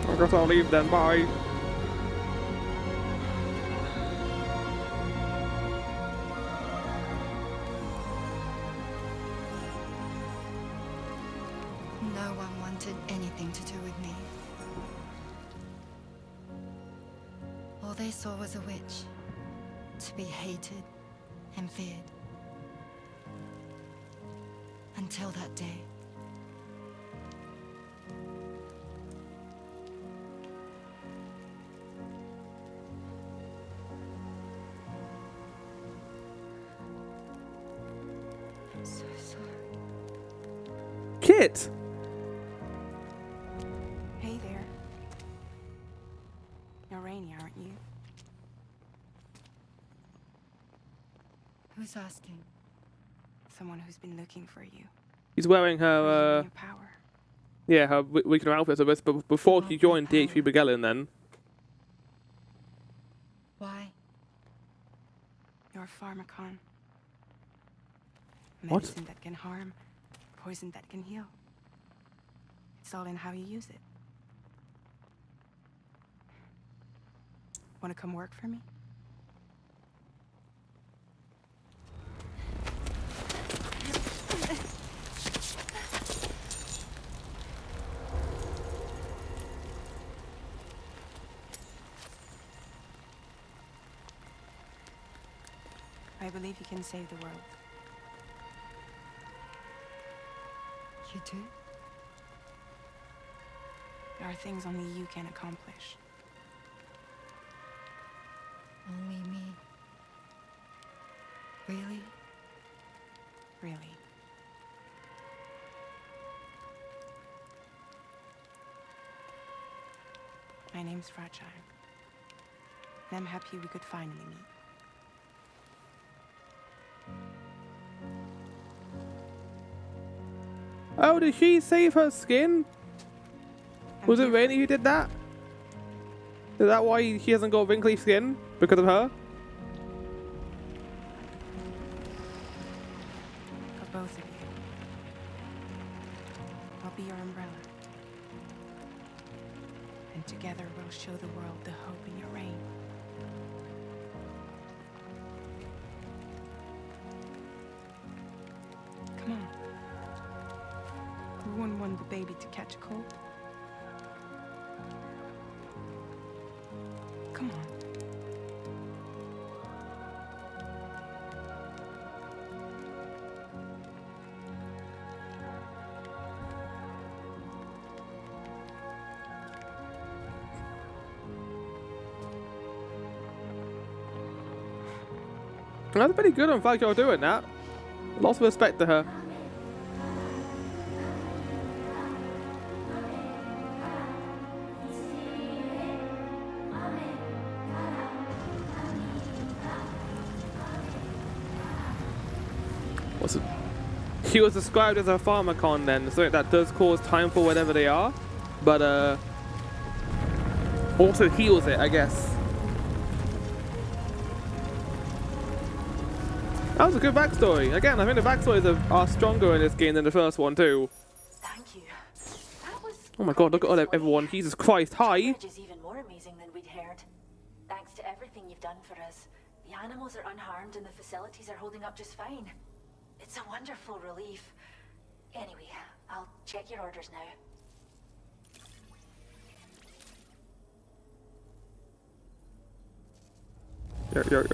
I guess I'll leave then, bye. No one wanted anything to do with me. All they saw was a witch, to be hated and feared. Until that day. I'm so sorry. Kit! Hey there. You're Rainy, aren't you? Who's asking? Someone who's been looking for you. He's wearing her, Your power. yeah, her weaker outfit, so but before she joined DHB Begellen then. Why? You're a pharmacon. What? Medicine that can harm, poison that can heal. It's all in how you use it. Want to come work for me? I believe you can save the world. You do? There are things only you can accomplish. Only me. Really? Really. My name's Fragile. And I'm happy we could finally meet. Oh, did she save her skin? Was it Rainy who did that? Is that why she hasn't got wrinkly skin? Because of her? For both of you. I'll be your umbrella. And together we'll show the world the hope in your reign. Come on. Who wouldn't want the baby to catch a cold? Come on. That's pretty good on fact you're doing that. Lots of respect to her. What's it? She was described as a pharmacon then, so that does cause time for whatever they are, but also heals it, I guess. That was a good backstory. Again, I think the backstories are stronger in this game than the first one too. Thank you. That was Oh my god, look at all everyone. Jesus Christ, hi! Drawbridge is even more amazing than we'd heard. Thanks to everything you've done for us. The animals are unharmed and the facilities are holding up just fine. It's a wonderful relief. Anyway, I'll check your orders now.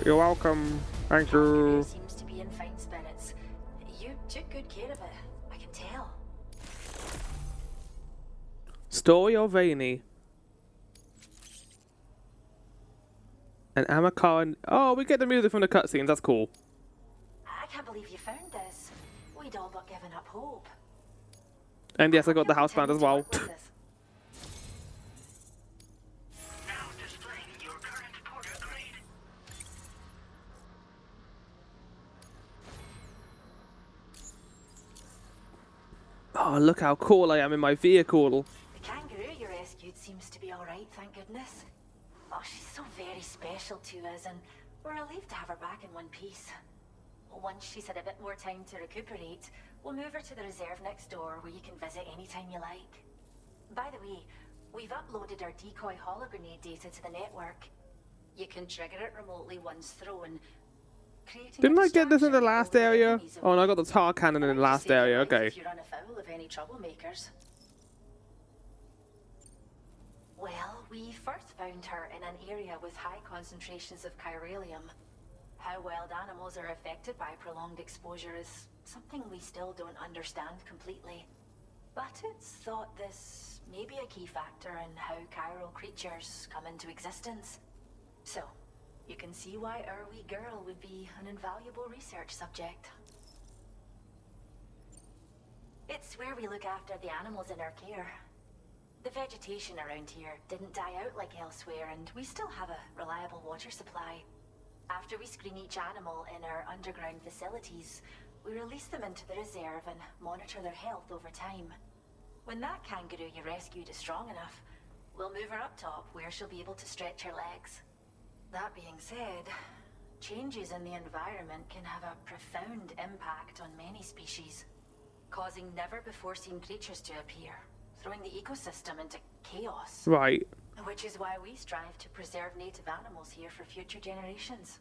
You're welcome. Thank Kangaroo you. seems to be in fine spirits. You took good care of it. I can tell. Story of Rainy. And Amakar. Oh, we get the music from the cutscenes. That's cool. I can't believe you found this. We'd all but given up hope. And yes, I got the house band as well. Now displaying your current porter grade. Oh, look how cool I am in my vehicle. The kangaroo you rescued seems to be alright, thank goodness. Oh, she's so very special to us, and we're relieved to have her back in one piece. Once she's had a bit more time to recuperate, we'll move her to the reserve next door where you can visit anytime you like. By the way, we've uploaded our decoy hologrenade data to the network. You can trigger it remotely once thrown. Didn't I get this in the last area? Oh, and I got the tar cannon in the last area. Okay. If you run afoul of any troublemakers. Well, we first found her in an area with high concentrations of chiralium. How wild animals are affected by prolonged exposure is something we still don't understand completely. But it's thought this may be a key factor in how chiral creatures come into existence. So, you can see why our wee girl would be an invaluable research subject. It's where we look after the animals in our care. The vegetation around here didn't die out like elsewhere, and we still have a reliable water supply. After we screen each animal in our underground facilities, we release them into the reserve and monitor their health over time. When that kangaroo you rescued is strong enough, we'll move her up top where she'll be able to stretch her legs. That being said, changes in the environment can have a profound impact on many species, causing never-before-seen creatures to appear, throwing the ecosystem into chaos. Right. Which is why we strive to preserve native animals here for future generations.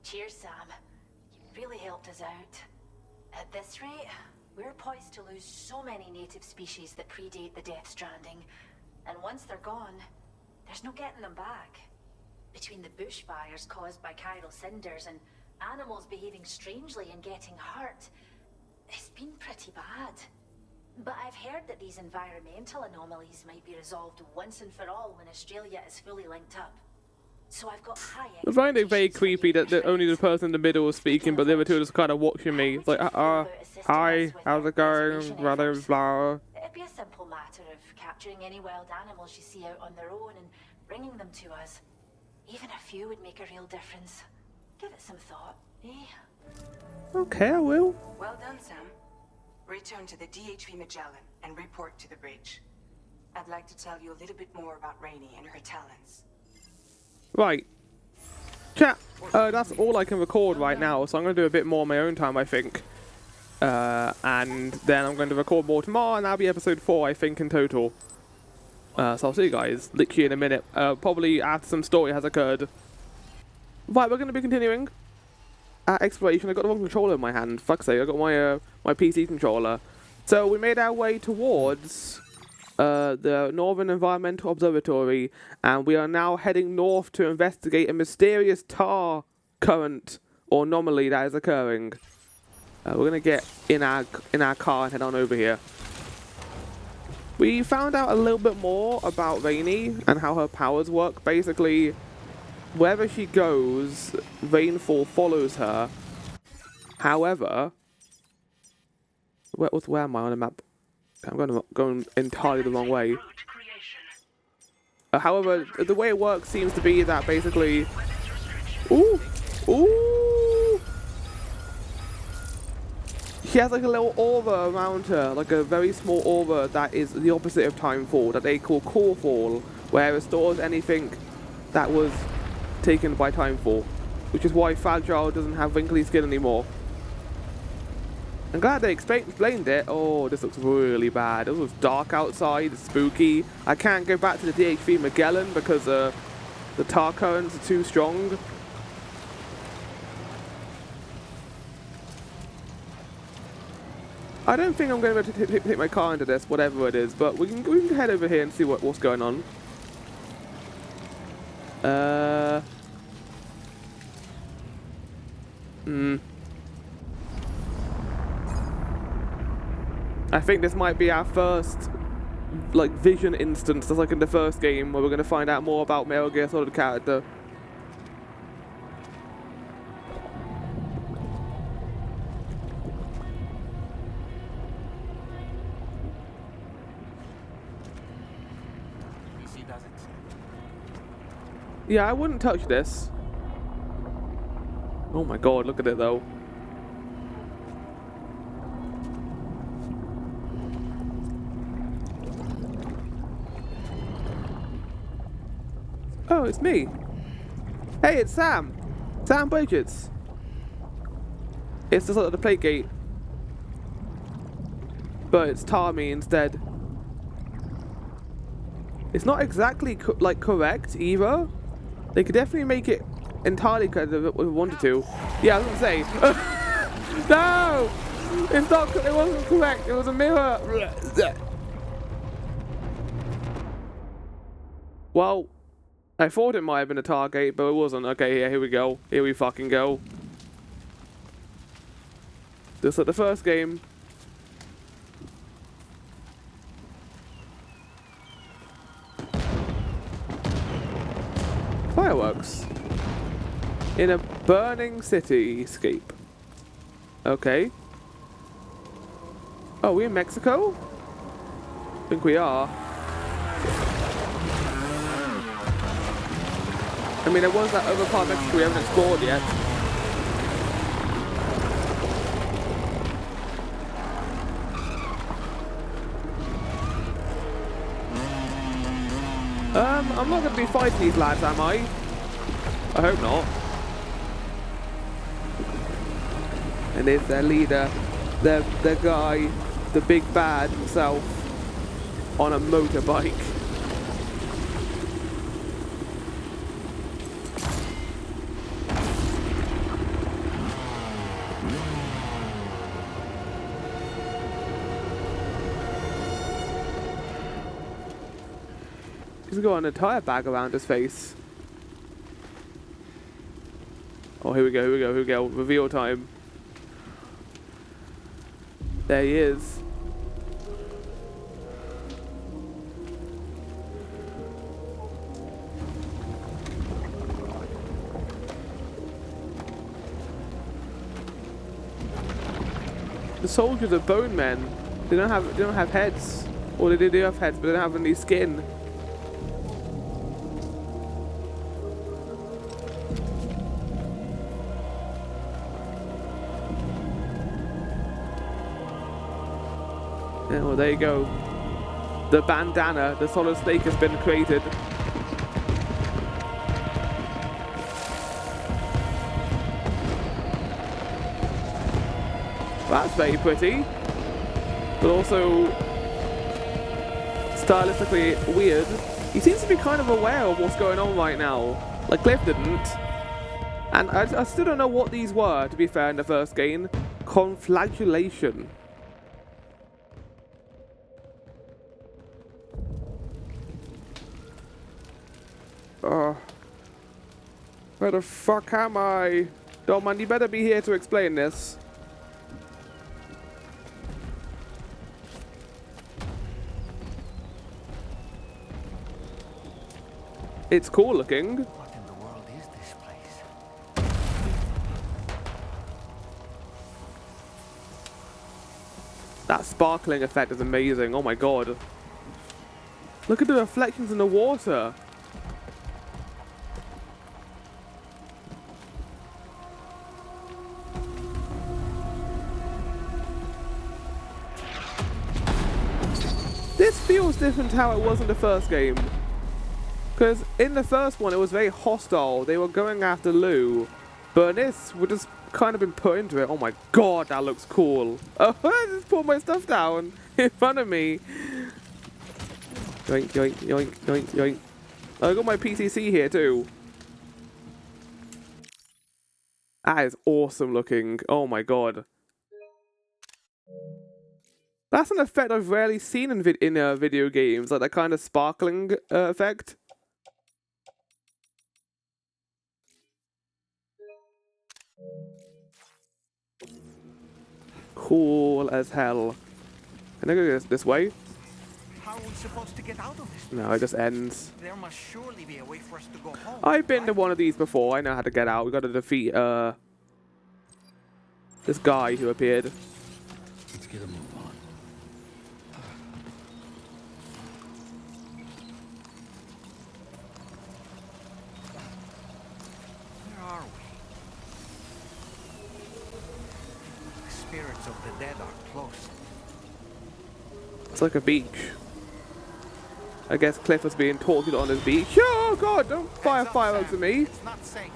Cheers, Sam. You really helped us out. At this rate, we're poised to lose so many native species that predate the Death Stranding. And once they're gone, there's no getting them back. Between the bushfires caused by chiral cinders and animals behaving strangely and getting hurt, it's been pretty bad. But I've heard that these environmental anomalies might be resolved once and for all when Australia is fully linked up. So I've got high I find it very creepy that only the person in the middle is speaking, but the other two are just kind of watching me. It's like, hi, how's it going, blah blah. It'd be a simple matter of capturing any wild animals you see out on their own and bringing them to us. Even a few would make a real difference. Give it some thought, eh? Okay, I will. Well done, Sam. Return to the DHV Magellan and report to the bridge. I'd like to tell you a little bit more about Rainey and her talents. Right. Chat, that's all I can record right now, so I'm going to do a bit more on my own time, I think. And then I'm going to record more tomorrow, and that'll be episode 4, I think, in total. So I'll see you guys literally in a minute. Probably after some story has occurred. Right, we're going to be continuing exploration. I got the wrong controller in my hand. Fuck's sake, I got my PC controller. So we made our way towards the Northern Environmental Observatory, and we are now heading north to investigate a mysterious tar current or anomaly that is occurring. We're gonna get in our car and head on over here. We found out a little bit more about Rainey and how her powers work. Basically, wherever she goes, rainfall follows her. However, where am I on the map? I'm going entirely the wrong way. However, the way it works seems to be that basically... Ooh! Ooh! She has like a little aura around her, like a very small aura that is the opposite of timefall, that they call corefall, where it restores anything that was taken by timefall, which is why Fragile doesn't have wrinkly skin anymore. I'm glad they explained it. Oh, this looks really bad. It was dark outside, it's spooky. I can't go back to the DHV Magellan because the tar currents are too strong. I don't think I'm going to be able to take my car into this, whatever it is, but we can head over here and see what's going on. I think this might be our first, like, vision instance, just like in the first game, where we're going to find out more about Metal Gear Solid character. Yeah, I wouldn't touch this. Oh my god, look at it though. Oh, it's me. Hey, it's Sam. Sam Bridges. It's just like the plate gate. But it's Tarmy instead. It's not exactly like correct either. They could definitely make it entirely correct if we wanted to. Yeah, I was gonna say. No! It's not. It wasn't correct. It was a mirror. Well, I thought it might have been a target, but it wasn't. Okay, yeah, here we go. Here we fucking go. Just like the first game. Fireworks. In a burning cityscape. Okay. Oh, we in Mexico? I think we are. I mean, there was that other part of Mexico we haven't explored yet. I'm not going to be fighting these lads, am I? I hope not. And there's their leader, the guy, the big bad himself, on a motorbike. He's got an entire bag around his face. Oh, here we go, here we go, here we go. Reveal time. There he is. The soldiers are bone men. They don't have heads. Or they do have heads, but they don't have any skin. Yeah, well, there you go. The bandana, the solid snake has been created. That's very pretty, but also stylistically weird. He seems to be kind of aware of what's going on right now. Like Cliff didn't. And I still don't know what these were, to be fair, in the first game. Conflagellation. Where the fuck am I? Tarman, you better be here to explain this. It's cool looking. What in the world is this place? That sparkling effect is amazing. Oh my god. Look at the reflections in the water. This feels different to how it was in the first game. Because in the first one, it was very hostile. They were going after Lou. But in this, we're just kind of been put into it. Oh my god, that looks cool. Oh, I just put my stuff down in front of me. Yoink, yoink, yoink, yoink, yoink. I got my PCC here too. That is awesome looking. Oh my god. That's an effect I've rarely seen in video games, like that kind of sparkling effect. Cool as hell. Can I go this way? How are we supposed to get out of this? No, it just ends. There must surely be a way for us to go home. I've been to one of these before. I know how to get out. We got to defeat this guy who appeared. Let's get a move on. Where are we? The spirits of the dead are close. It's like a beach. I guess Cliff was being tortured on his beach. Oh god, don't fire fireworks at me. It's not safe.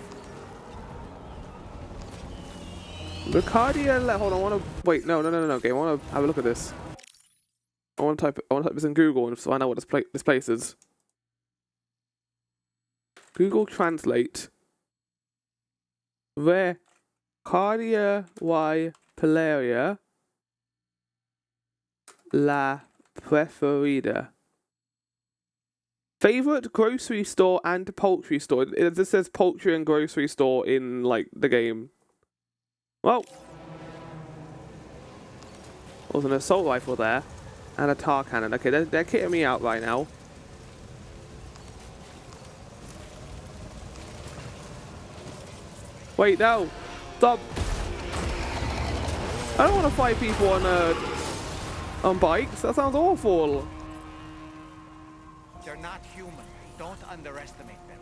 Lucadia, hold on, I wanna wait, no, okay, I wanna have a look at this. I wanna type this in Google and find out what this place is. Google Translate. Lucadia y Peleria La Preferida. Favorite grocery store and poultry store. This says poultry and grocery store in like the game. Well, there's an assault rifle there and a tar cannon. Okay, they're kitting me out right now. Wait, no, stop! I don't want to fight people on bikes. That sounds awful. They're not human. Don't underestimate them.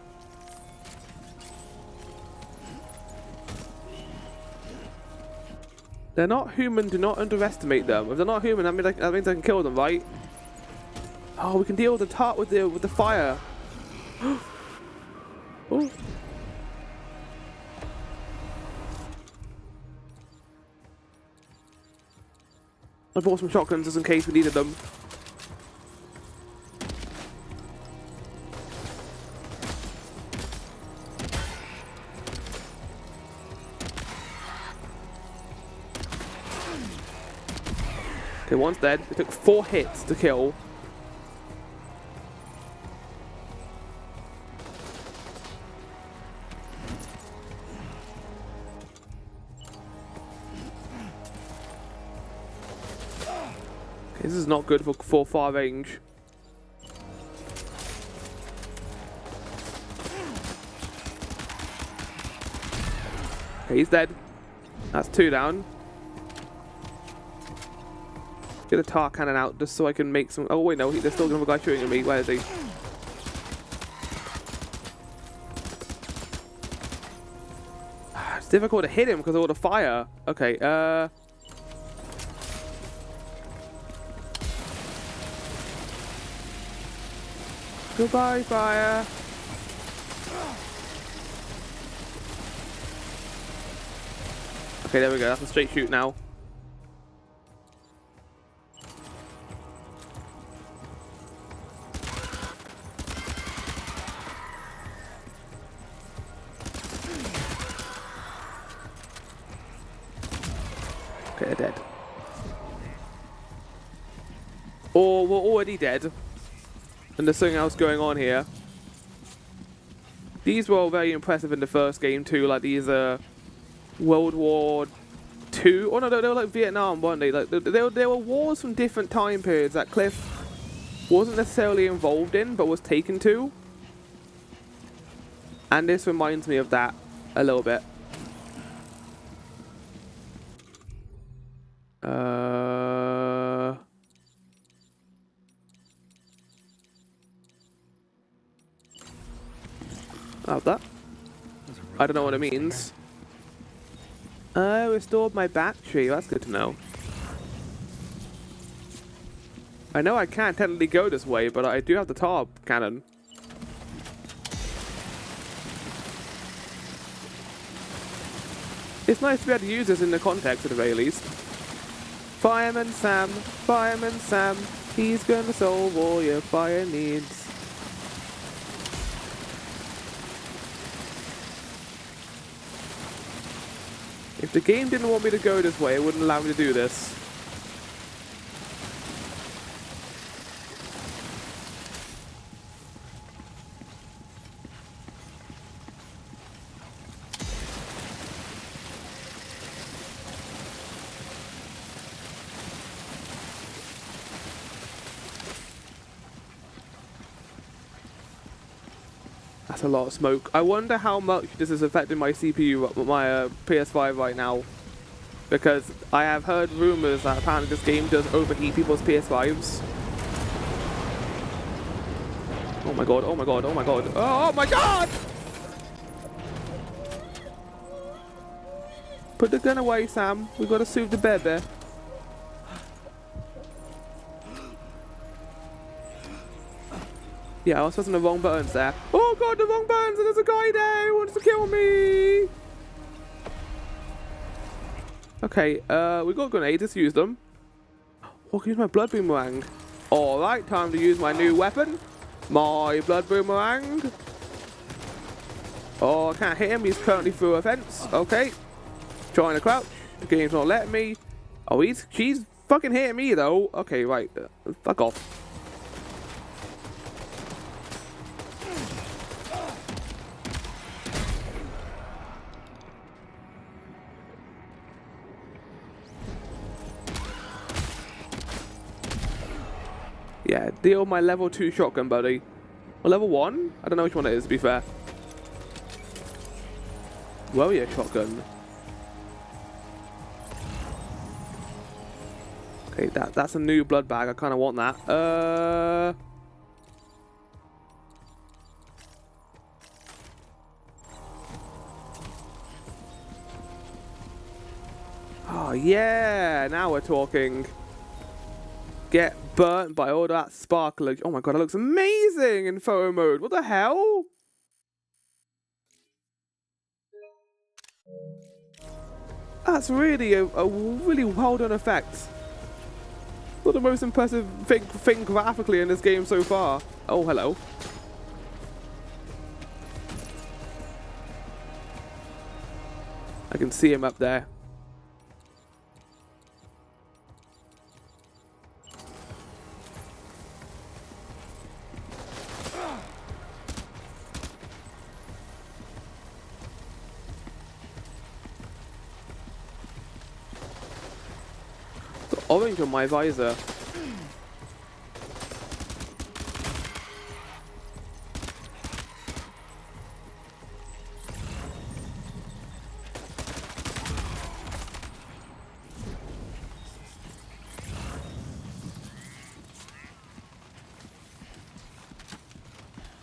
They're not human. Do not underestimate them. If they're not human, that means I can kill them, right? Oh, we can deal with the fire. Oh. I bought some shotguns just in case we needed them. Okay, one's dead. It took 4 hits to kill. Okay, this is not good for far range. Okay, he's dead. That's 2 down. Get a tar cannon out just so I can make some. Oh wait, no, there's still another guy shooting at me. Where is he? It's difficult to hit him because of all the fire. Okay, Goodbye, fire. Okay, there we go. That's a straight shoot now. Okay, they're dead. Or we're already dead. And there's something else going on here. These were all very impressive in the first game too. Like these World War II. Oh no, they were like Vietnam, weren't they? Like there were wars from different time periods that Cliff wasn't necessarily involved in, but was taken to. And this reminds me of that a little bit. How's that? I don't know what it means. I restored my battery. That's good to know. I know I can't technically go this way, but I do have the tar cannon. It's nice to be able to use this in the context at the very least. Fireman Sam, he's gonna solve all your fire needs. If the game didn't want me to go this way, it wouldn't allow me to do this. That's a lot of smoke. I wonder how much this is affecting my CPU, my PS5 right now. Because I have heard rumors that apparently this game does overheat people's PS5s. Oh my god, oh my god, oh my god. Oh my god! Put the gun away, Sam. We've got to soothe the baby. Yeah, I was pressing the wrong buttons there. Oh god, the wrong buttons, and there's a guy there who wants to kill me! Okay, we got grenades, let's use them. Oh, I can use my blood boomerang. Alright, time to use my new weapon. My blood boomerang. Oh, I can't hit him, he's currently through a fence. Okay. Trying to crouch. The game's not letting me. Oh, she's fucking hitting me though. Okay, right. Fuck off. Yeah, deal my level 2 shotgun, buddy. Or level 1? I don't know which one it is, to be fair. Well, yeah, shotgun. Okay, that's a new blood bag. I kind of want that. Oh, yeah! Now we're talking. Get burnt by all that sparkle. Oh my god, that looks amazing in photo mode. What the hell? That's really a really well done effect. Not the most impressive thing graphically in this game so far. Oh, hello. I can see him up there. Orange on my visor.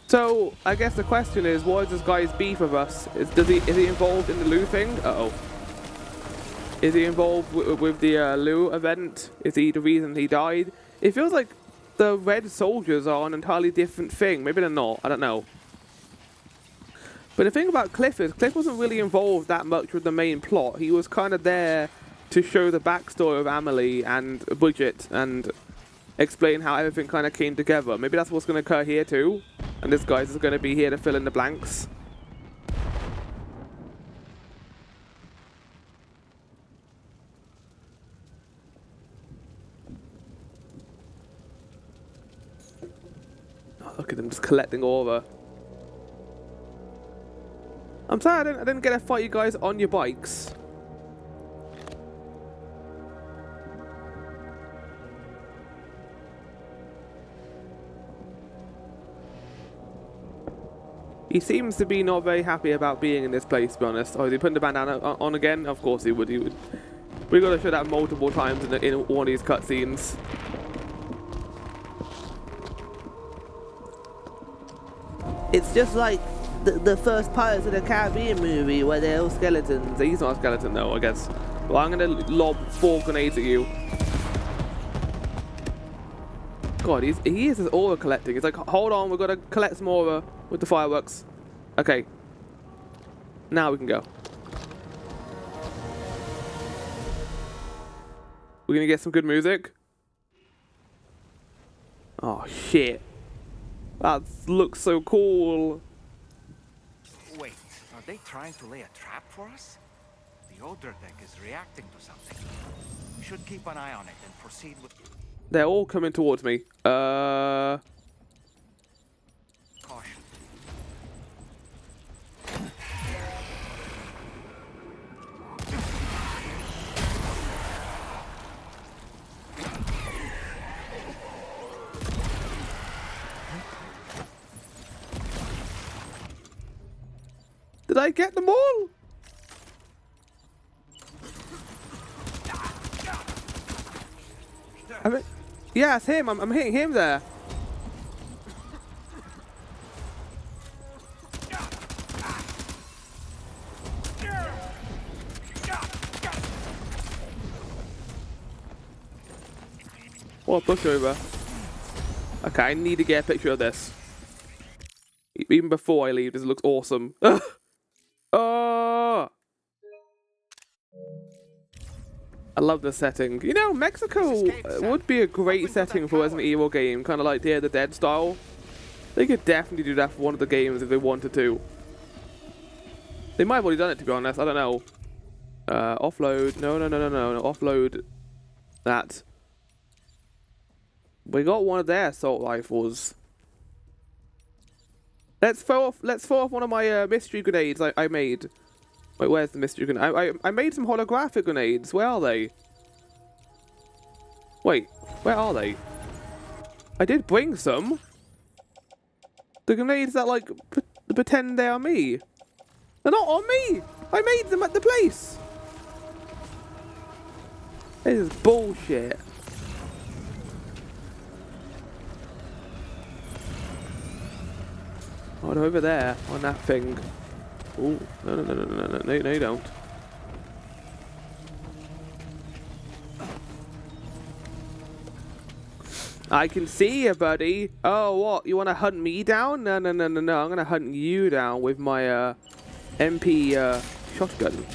So, I guess the question is, what is this guy's beef with us? Is he involved in the Lou thing? Uh-oh. Is he involved with the Lou event? Is he the reason he died? It feels like the red soldiers are an entirely different thing. Maybe they're not. I don't know. But the thing about Cliff is, Cliff wasn't really involved that much with the main plot. He was kind of there to show the backstory of Amelie and Bridget and explain how everything kind of came together. Maybe that's what's going to occur here too. And this guy's is going to be here to fill in the blanks. Oh, look at them just collecting over. I'm sorry I didn't get to fight you guys on your bikes. He seems to be not very happy about being in this place, to be honest. Oh, is he putting the bandana on again? Of course he would. We got to show that multiple times in one of these cutscenes. It's just like the first Pirates of the Caribbean movie where they're all skeletons. He's not a skeleton though, I guess. Well, I'm gonna lob 4 grenades at you. God, he is just aura collecting. It's like, hold on, we've got to collect some aura with the fireworks. Okay. Now we can go. We're gonna get some good music. Oh shit. That looks so cool. Wait, are they trying to lay a trap for us? The Odor deck is reacting to something. We should keep an eye on it and proceed with... They're all coming towards me. Caution. Did I get them all? Yeah, it's him. I'm hitting him there. What a pushover. Okay, I need to get a picture of this. Even before I leave, this looks awesome. Oh! I love the setting. You know, Mexico would be a great setting for a Resident Evil game, kind of like Day of the Dead style. They could definitely do that for one of the games if they wanted to. They might have already done it, to be honest. I don't know. Offload. No. Offload that. We got one of their assault rifles. Let's throw off one of my mystery grenades I made. Wait, where's the mystery grenade? I made some holographic grenades. Where are they? Wait, where are they? I did bring some. The grenades that like pretend they are me. They're not on me. I made them at the place. This is bullshit. Oh, they're over there on that thing. Oh, no, you don't. I can see you, buddy. Oh, what? You want to hunt me down? No. I'm going to hunt you down with my MP shotgun.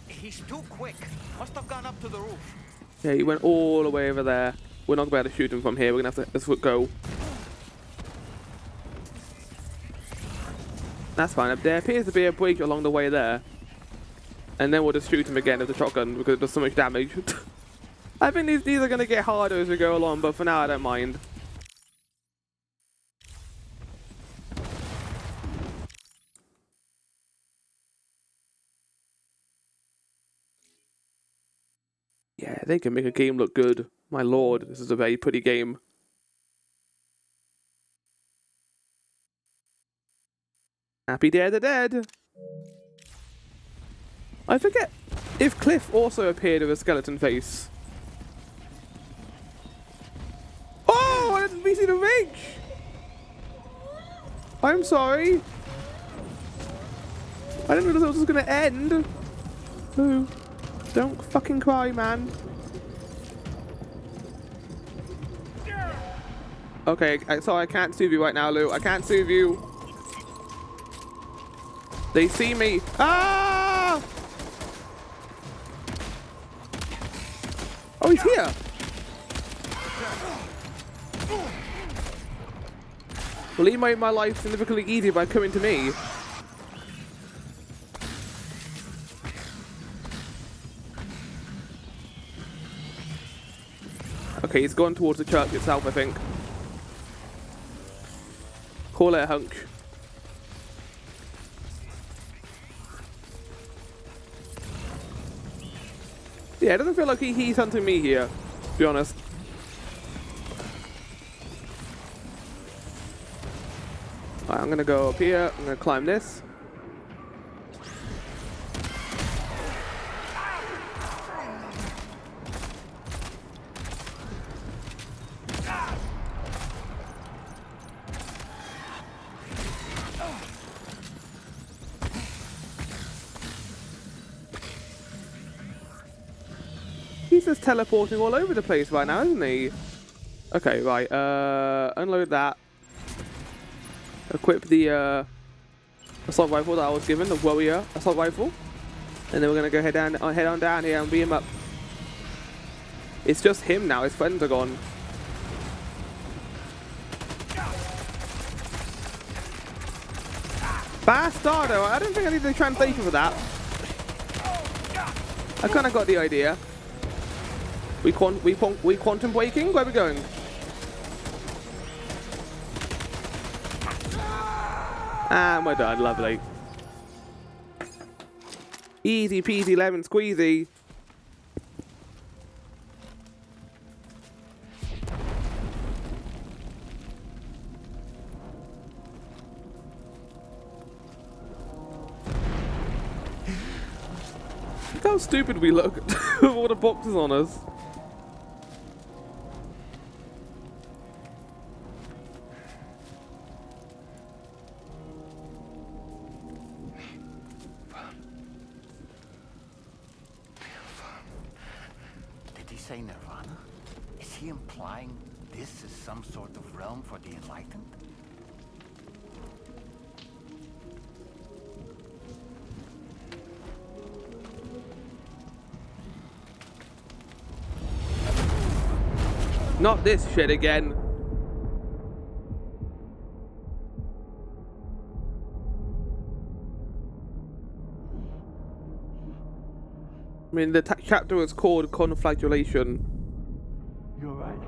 He's too quick. Must have gone up to the roof. Yeah, he went all the way over there. We're not going to be able to shoot him from here. We're going to have to let's go. That's fine. There appears to be a bridge along the way there. And then we'll just shoot him again with the shotgun because it does so much damage. I think these are going to get harder as we go along, but for now I don't mind. Yeah, they can make a game look good. My lord, this is a very pretty game. Happy Day of the Dead! I forget if Cliff also appeared with a skeleton face. Oh, I didn't see the reach! I'm sorry. I didn't realize it was just gonna end. Ooh. Don't fucking cry, man. Okay, sorry, I can't soothe you right now, Lou. I can't soothe you. They see me. Ah! Oh, he's here. Well, he made my life significantly easier by coming to me. Okay, he's gone towards the church itself, I think. Call it a hunch. Yeah, it doesn't feel like he's hunting me here, to be honest. Alright, I'm gonna go up here, I'm gonna climb this. He's just teleporting all over the place right now, isn't he? Okay, right, unload that. Equip the assault rifle that I was given, the warrior assault rifle. And then we're gonna go head on down here and beat him up. It's just him now, his friends are gone. Bastardo! I don't think I need the translation for that. I kinda got the idea. We quantum breaking? Where are we going? And we're done, lovely. Easy peasy lemon squeezy. Look how stupid we look with all the boxes on us. Say Nirvana? Is he implying this is some sort of realm for the enlightened? Not this shit again. I mean, the chapter is called Conflagellation. You're right.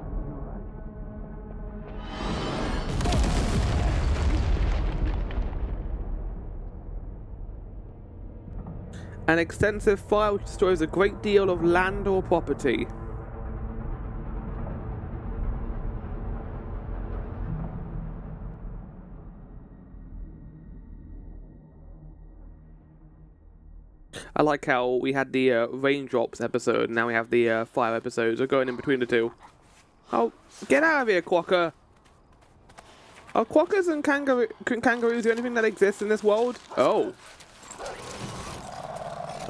An extensive fire which destroys a great deal of land or property. I like how we had the raindrops episode, and now we have the fire episodes. We're going in between the two. Oh, get out of here, Quokka! Are quokkas and kangaroos the only thing that exists in this world? Oh.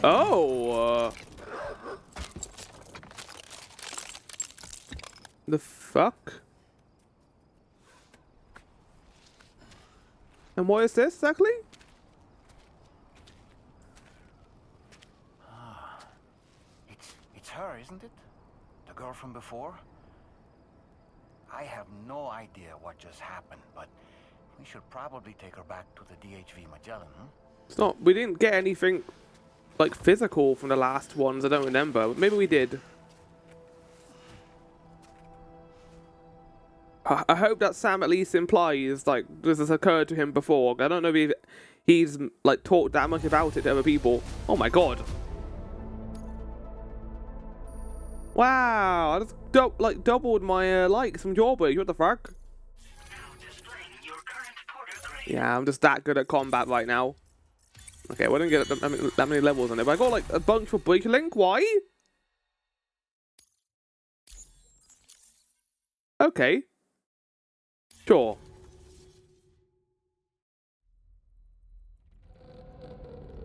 Oh! The fuck? And what is this exactly? It's her, isn't it? The girl from before? I have no idea what just happened, but we should probably take her back to the DHV Magellan, huh? It's not. We didn't get anything like physical from the last ones. I don't remember. But maybe we did. I hope that Sam at least implies like this has occurred to him before. I don't know if he's like talked that much about it to other people. Oh my god! Wow! I just doubled my likes from Jawbreak. What the fuck? Yeah, I'm just that good at combat right now. Okay, we didn't get that many levels on it, but I got like a bunch for Breach Link. Why? Okay. Sure.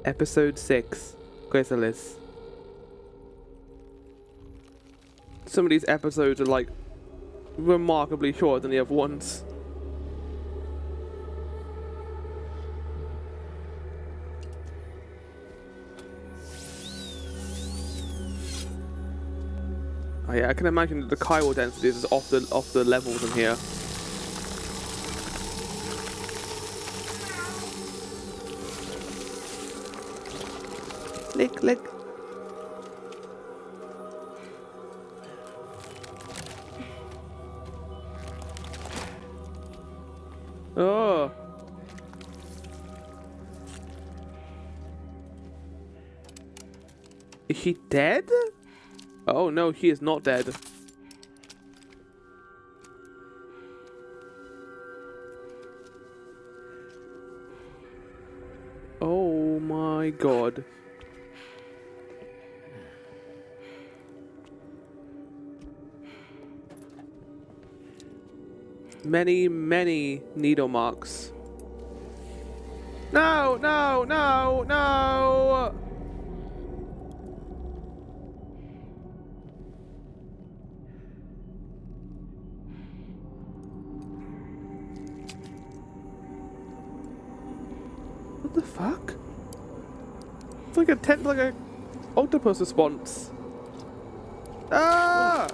Episode 6. Chrysalis. Some of these episodes are like remarkably shorter than the other ones. Oh yeah, I can imagine that the chiral density is off the levels in here. Lick, lick. Oh. Is she dead? Oh no, she is not dead. Oh my god. Many, many needle marks. No, no, no, no! What the fuck? It's like a octopus response. Ah!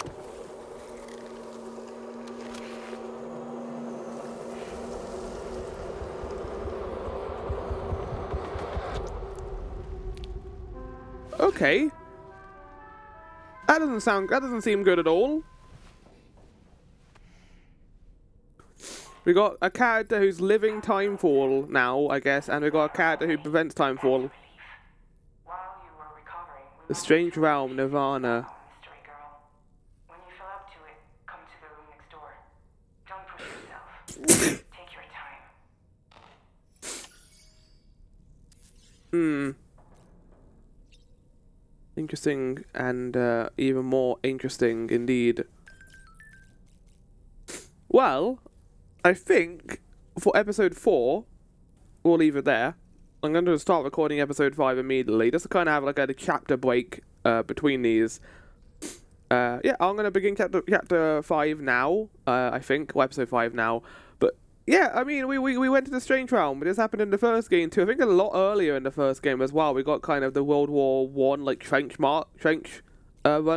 Okay. That doesn't seem good at all. We got a character who's living timefall now, I guess, and we got a character who prevents timefall. The Strange Realm, Nirvana. When you feel up to it, come to the room next door. Don't push yourself. Take your time. Interesting, and even more interesting indeed. Well, I think for episode 4, we'll leave it there. I'm going to start recording episode 5 immediately, just to kind of have like a chapter break between these. Yeah, I'm going to begin chapter 5 now, I think, or episode 5 now. But yeah, I mean, we went to the Strange Realm, but this happened in the first game too. I think a lot earlier in the first game as well. We got kind of the World War I, like, trench run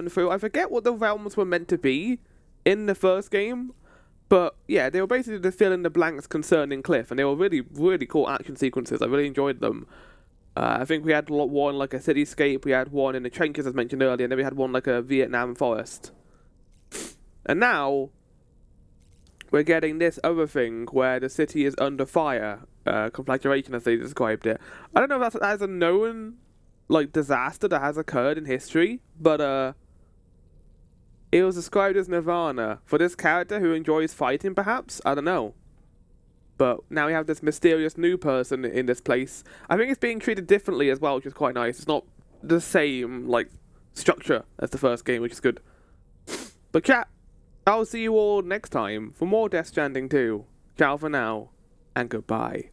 through. I forget what the realms were meant to be in the first game. But yeah, they were basically to fill in the blanks concerning Cliff, and they were really, really cool action sequences. I really enjoyed them. I think we had one like a cityscape, we had one in the trenches as mentioned earlier, and then we had one like a Vietnam forest. And now we're getting this other thing where the city is under fire, conflagration as they described it. I don't know if that's a known like disaster that has occurred in history, but it was described as Nirvana for this character who enjoys fighting, perhaps? I don't know. But now we have this mysterious new person in this place. I think it's being treated differently as well, which is quite nice. It's not the same, like, structure as the first game, which is good. But chat, I'll see you all next time for more Death Stranding 2. Ciao for now, and goodbye.